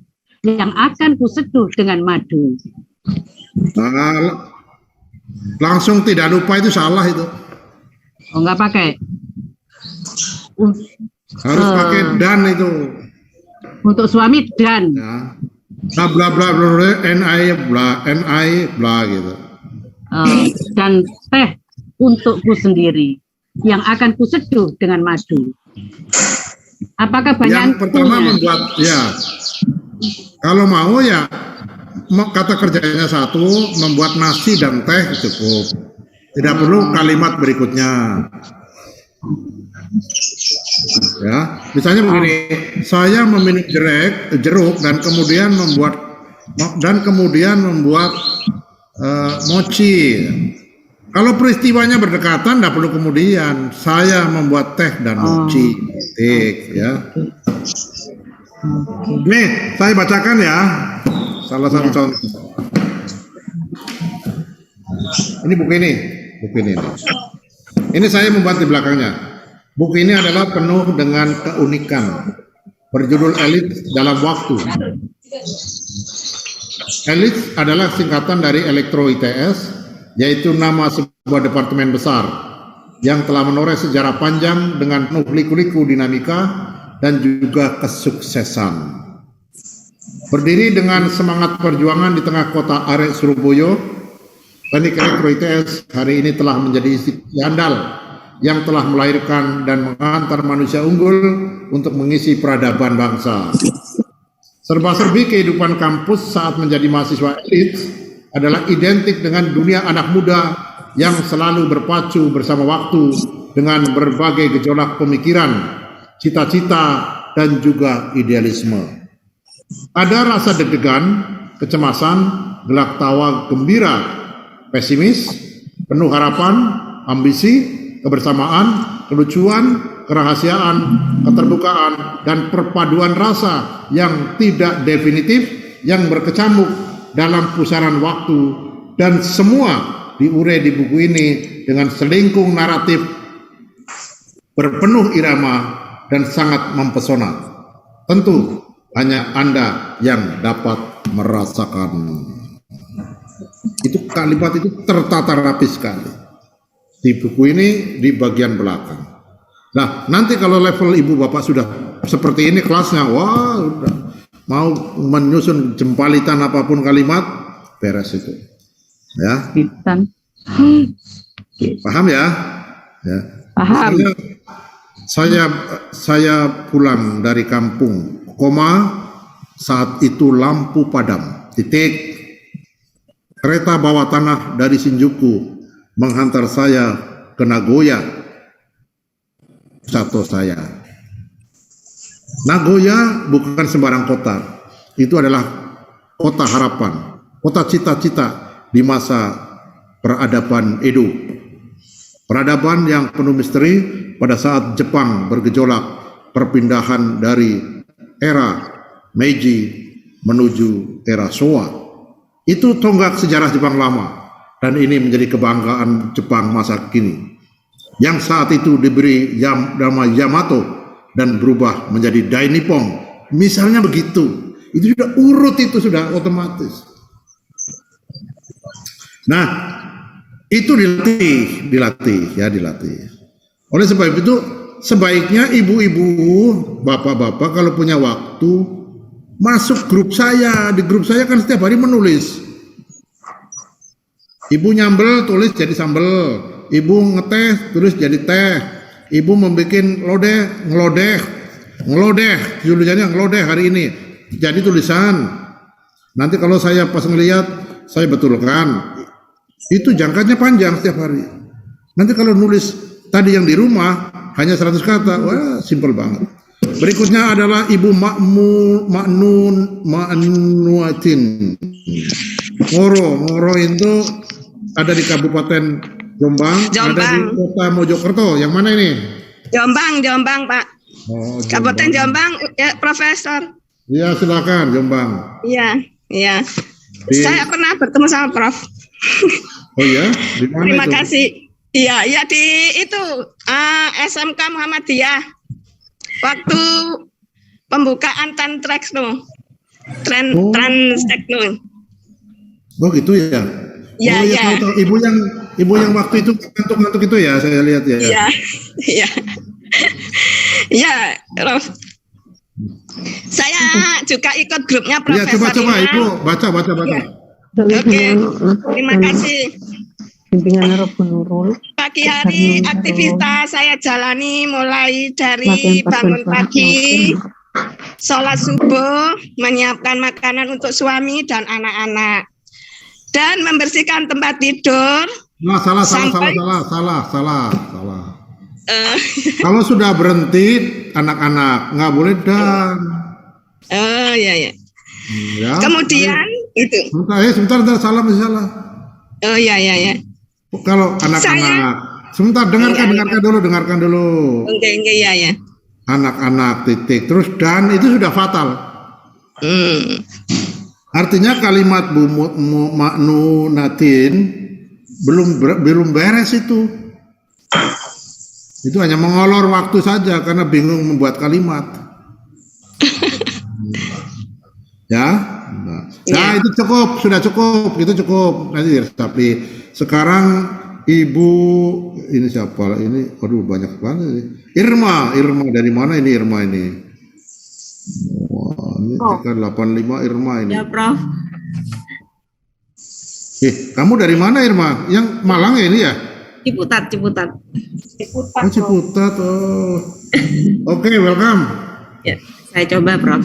yang akan kuseduh dengan madu. Nah, langsung tidak lupa itu salah itu. Oh, nggak pakai? Harus pakai dan itu. Untuk suami dan. Ya. Bla bla bla ni bla gitu. Dan teh untukku sendiri yang akan kuseduh dengan madu. Apakah banyak? Yang pertama membuat ya. Kalau mau ya kata kerjanya satu, membuat nasi dan teh cukup. Tidak perlu kalimat berikutnya. Ya, misalnya begini, saya meminum jeruk dan kemudian membuat mochi. Kalau peristiwanya berdekatan, tidak perlu kemudian. Saya membuat teh dan mochi. Ya. Nih, saya bacakan ya. Salah satu contoh. Ini buku ini. Ini saya membuat di belakangnya. Buku ini adalah penuh dengan keunikan. Berjudul Elit dalam Waktu. Elit adalah singkatan dari Elektro ITS, yaitu nama sebuah departemen besar yang telah menoreh sejarah panjang dengan penuh liku-liku dinamika dan juga kesuksesan. Berdiri dengan semangat perjuangan di tengah kota Arek Surabaya, Teknik Elektro ITS hari ini telah menjadi institusi andal yang telah melahirkan dan mengantar manusia unggul untuk mengisi peradaban bangsa. Serba-serbi kehidupan kampus saat menjadi mahasiswa elit adalah identik dengan dunia anak muda yang selalu berpacu bersama waktu dengan berbagai gejolak pemikiran, cita-cita, dan juga idealisme. Ada rasa deg-degan, kecemasan, gelak tawa gembira, pesimis, penuh harapan, ambisi, kebersamaan, kelucuan, kerahasiaan, keterbukaan, dan perpaduan rasa yang tidak definitif yang berkecamuk dalam pusaran waktu, dan semua diurai di buku ini dengan selingkung naratif berpenuh irama dan sangat mempesona. Tentu hanya Anda yang dapat merasakan. Itu kalimat itu tertata rapi sekali di buku ini di bagian belakang. Nah, nanti kalau level ibu bapak sudah seperti ini kelasnya, wah udah mau menyusun jempalitan apapun kalimat, beres itu. Ya. Paham ya? Ya. Paham. Saya pulang dari kampung, saat itu lampu padam, titik. Kereta bawah tanah dari Shinjuku menghantar saya ke Nagoya, Sato saya. Nagoya bukan sembarang kota, itu adalah kota harapan, kota cita-cita di masa peradaban Edo. Peradaban yang penuh misteri pada saat Jepang bergejolak perpindahan dari era Meiji menuju era Showa. Itu tonggak sejarah Jepang lama, dan ini menjadi kebanggaan Jepang masa kini, yang saat itu diberi nama Yamato dan berubah menjadi Dai Nippon. Misalnya begitu, itu sudah urut, itu sudah otomatis. Nah, itu dilatih. Oleh sebab itu, sebaiknya ibu-ibu, bapak-bapak kalau punya waktu, masuk grup saya. Di grup saya kan setiap hari menulis. Ibu nyambel, tulis jadi sambel. Ibu ngeteh, tulis jadi teh. Ibu membuat ngelodeh, tulisannya ngelodeh hari ini. Jadi tulisan. Nanti kalau saya pas ngelihat, saya betulkan. Itu jangkanya panjang setiap hari. Nanti kalau nulis tadi yang di rumah hanya 100 kata, wah simpel banget. Berikutnya adalah Ibu Ma'nuatin. Ngoro itu ada di Kabupaten Jombang, ada di Kota Mojokerto. Yang mana ini? Jombang, Pak. Oh, Kabupaten Jombang, ya, Profesor. Iya, silakan Jombang. Iya. Saya pernah bertemu sama Prof. Oh iya, di mana Terima itu? kasih. Iya di itu SMK Muhammadiyah. Waktu pembukaan Transtrex tuh. Transtrex tuh. Oh gitu ya. Iya. Tahu. Ibu yang waktu itu ngantuk-ngantuk itu ya, saya lihat ya. Iya. Iya, Prof. Saya juga ikut grupnya Profesor. Ya, coba Ibu baca. Ya. Oke, terima kasih. Bimbingan Rabbun Nurul. Pagi hari aktivitas saya jalani mulai dari bangun pagi, sholat subuh, menyiapkan makanan untuk suami dan anak-anak, dan membersihkan tempat tidur. Nah, salah. Kalau sudah berhenti anak-anak nggak boleh dan. Oh iya. Ya. Kemudian itu. Sebentar, salah. Oh iya. Kalau anak-anak, sebentar dengarkan dulu. Oke, iya. Anak-anak titik, terus dan itu sudah fatal. Artinya kalimat Bu Ma'nuatin belum beres itu. Itu hanya mengolor waktu saja karena bingung membuat kalimat. Ya, itu sudah cukup, itu cukup. Nanti diresapi. Sekarang Ibu ini siapa? Ini, aduh banyak banget. Irma dari mana ini Irma ini? Wah, ini 385 Irma ini. Ya, Prof. Kamu dari mana Irma? Yang Malang ya ini ya? Ciputat. Oh, Ciputat. Oh. Oke, welcome. Ya, saya coba, Prof.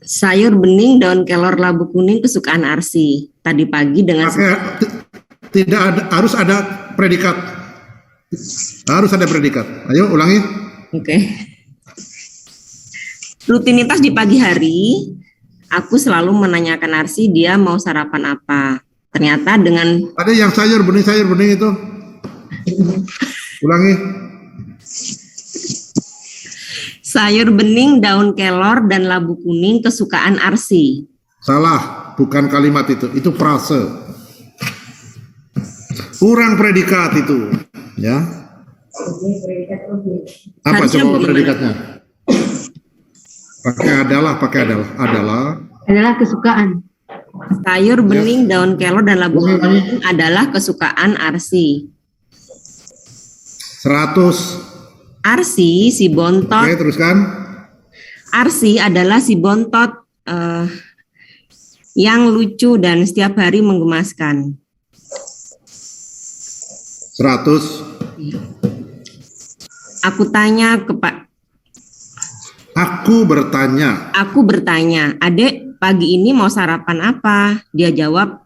Sayur bening daun kelor labu kuning kesukaan Arsi. Tadi pagi dengan tidak ada, harus ada predikat. Ayo ulangi. Oke. Rutinitas di pagi hari, aku selalu menanyakan Arsi dia mau sarapan apa. Ternyata dengan ada yang sayur bening itu. Ulangi. Sayur bening, daun kelor, dan labu kuning kesukaan Arsi. Salah, bukan kalimat itu frase. Kurang predikat itu, ya. Apa coba predikatnya? Pakai adalah. Adalah kesukaan. Sayur bening, daun kelor, dan labu kuning adalah kesukaan Arsi. 100. Arsi si bontot. Oke, teruskan. Arsi adalah si bontot yang lucu dan setiap hari menggemaskan. 100. Aku bertanya, Adek, pagi ini mau sarapan apa? Dia jawab,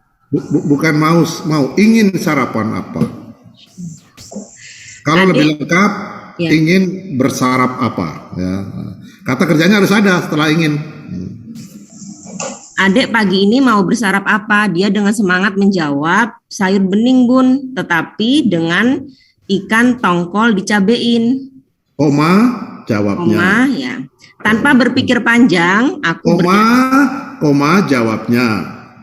bukan mau, ingin sarapan apa? Kalau lebih lengkap, ya. Ingin bersarap apa? Ya. Kata kerjanya harus ada setelah ingin. Adek pagi ini mau bersarap apa? Dia dengan semangat menjawab, sayur bening bun, tetapi dengan ikan tongkol dicabein. Koma, jawabnya. Koma, ya. Tanpa berpikir panjang, aku Koma, jawabnya.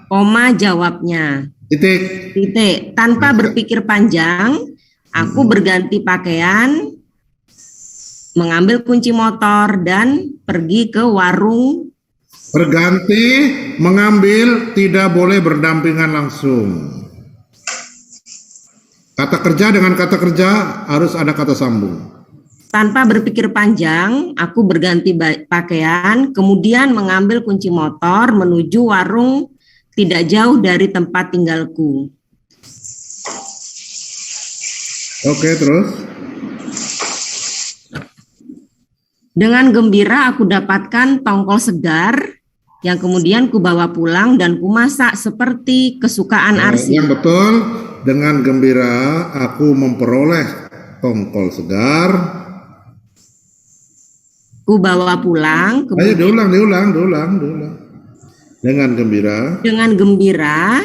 Koma, jawabnya. Titik. Tanpa berpikir panjang, aku berganti pakaian, mengambil kunci motor, dan pergi ke warung. Berganti, mengambil, tidak boleh berdampingan langsung. Kata kerja dengan kata kerja harus ada kata sambung. Tanpa berpikir panjang, aku berganti pakaian, kemudian mengambil kunci motor menuju warung tidak jauh dari tempat tinggalku. Oke, terus? Dengan gembira aku dapatkan tongkol segar yang kemudian ku bawa pulang dan ku masak seperti kesukaan Arsi. Yang betul, dengan gembira aku memperoleh tongkol segar. Ku bawa pulang. Ayo diulang. Dengan gembira. Dengan gembira.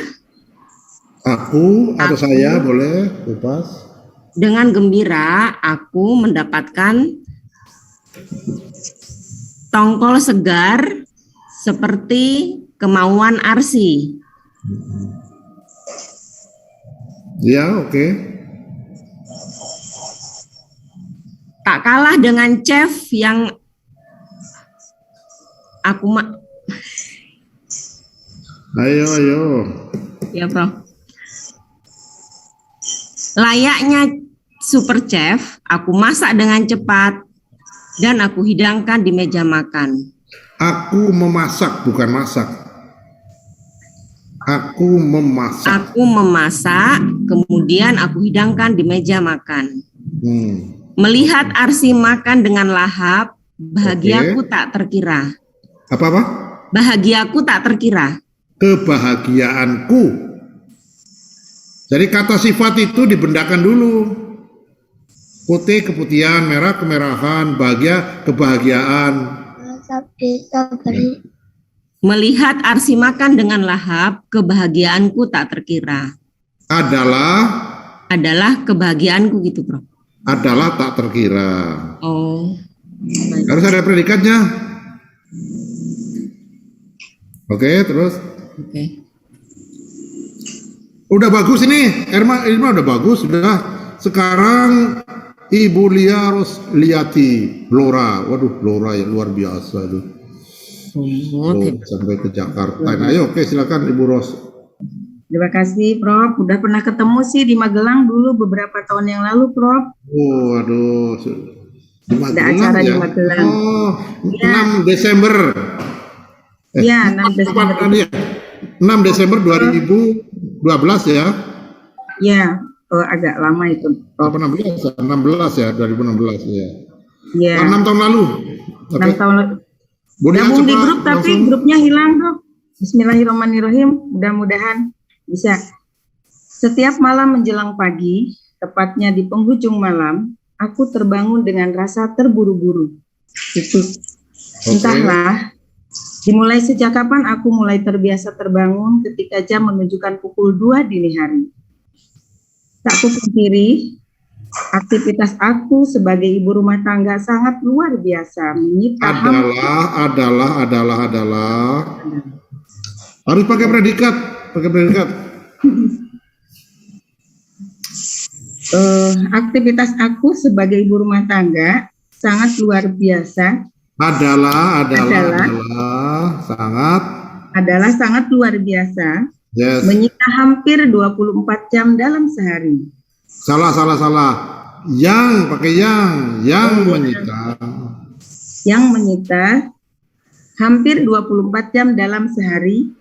Aku atau saya boleh kupas. Dengan gembira aku mendapatkan tongkol segar seperti kemauan Arsi. Ya, oke. Tak kalah dengan chef yang aku Ayo. Ya, Prof. Layaknya super chef, aku masak dengan cepat dan aku hidangkan di meja makan. Aku memasak, bukan masak. Aku memasak, kemudian aku hidangkan di meja makan. Melihat Arsi makan dengan lahap, bahagiaku tak terkira. Apa? Bahagiaku tak terkira. Kebahagiaanku. Jadi kata sifat itu dibendakan dulu. Putih keputihan, merah kemerahan, bahagia kebahagiaan. Melihat Arsi makan dengan lahap, kebahagiaanku tak terkira. Adalah kebahagiaanku gitu, Bro. Adalah tak terkira. Oh. Harus ada predikatnya. Oke, terus. Oke. Udah bagus ini, Irma udah bagus, sudah. Sekarang Ibu Lia Rosliati, Blora. Waduh, Blora yang luar biasa tuh. Sampai ke Jakarta. Nah, ayo, oke, silakan Ibu Ros. Terima kasih, Prof. Udah pernah ketemu sih di Magelang dulu beberapa tahun yang lalu, Prof. Oh, aduh. Di Magelang, ada acara ya? Di Magelang. Oh, ya. 6 Desember. Iya, 6 Desember. 6 Desember 2012 ya? Iya, agak lama itu. 16 ya, 2016 ya. Iya. 6 tahun lalu. 6 tahun lalu. Gabung di grup tapi langsung. Grupnya hilang, Bro. Bismillahirrahmanirrahim. Mudah-mudahan bisa. Setiap malam menjelang pagi, tepatnya di penghujung malam, aku terbangun dengan rasa terburu-buru. Itu. Entahlah. Dimulai sejak kapan aku mulai terbiasa terbangun ketika jam menunjukkan pukul 2 dini hari. Tak kupungkiri, aktivitas aku sebagai ibu rumah tangga sangat luar biasa. Adalah. Harus pakai predikat. Aktivitas aku sebagai ibu rumah tangga sangat luar biasa. Adalah sangat luar biasa. Yes. Menyita hampir 24 jam dalam sehari. Salah. Yang menyita. Yang menyita hampir 24 jam dalam sehari.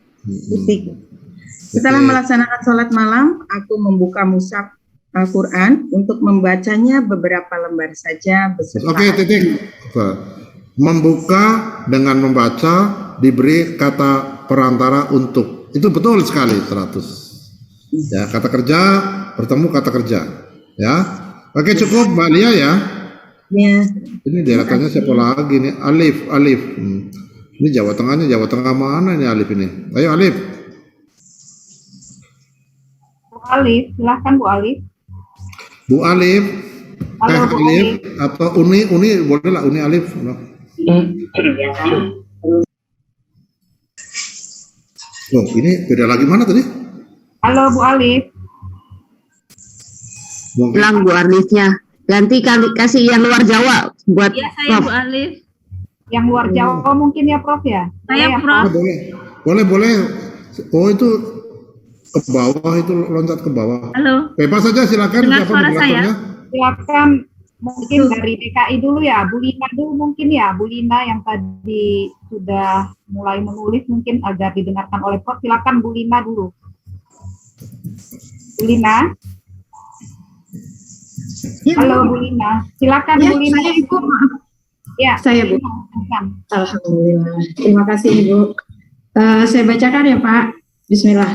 Setelah melaksanakan sholat malam, aku membuka mushaf Al-Quran untuk membacanya beberapa lembar saja. Oke, titik. Membuka dengan membaca diberi kata perantara untuk. Itu betul sekali 100. Ya, kata kerja bertemu kata kerja. Ya. Oke, cukup Mbak Lia ya. Ya. Ini daerahnya siapa lagi nih? Alif. Ini Jawa Tengah mana nih Alif ini? Ayo Alif. Bu Alif, silahkan Bu Alif. Bu Alif, Halo, Bu Alif atau Uni boleh lah, Uni Alif. Loh, ini beda lagi mana tadi? Halo Bu Alif. Hilang Bu Alifnya. Ganti kasih yang luar Jawa buat Iya, saya Prof. Bu Alif. Yang luar Jawa mungkin ya Prof ya? Saya Ya, Prof. Boleh. Oh itu ke bawah, itu loncat ke bawah. Halo. Bebas saja, silakan. Dengar Siapa suara moderatornya? Silakan mungkin dari DKI dulu ya, Bu Lina dulu mungkin ya, Bu Lina yang tadi sudah mulai menulis mungkin agar didengarkan oleh Prof. Silakan Bu Lina dulu. Bu Lina. Halo Bu Lina, silakan Ya, Bu Lina. saya Ibu, maaf. Ya, Saya, Bu. silakan. Alhamdulillah. Terima kasih Ibu. Saya bacakan ya Pak. Bismillah.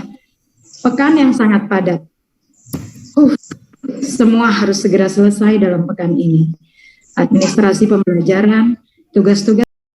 Pekan yang sangat padat. Semua harus segera selesai dalam pekan ini. Administrasi pembelajaran, tugas-tugas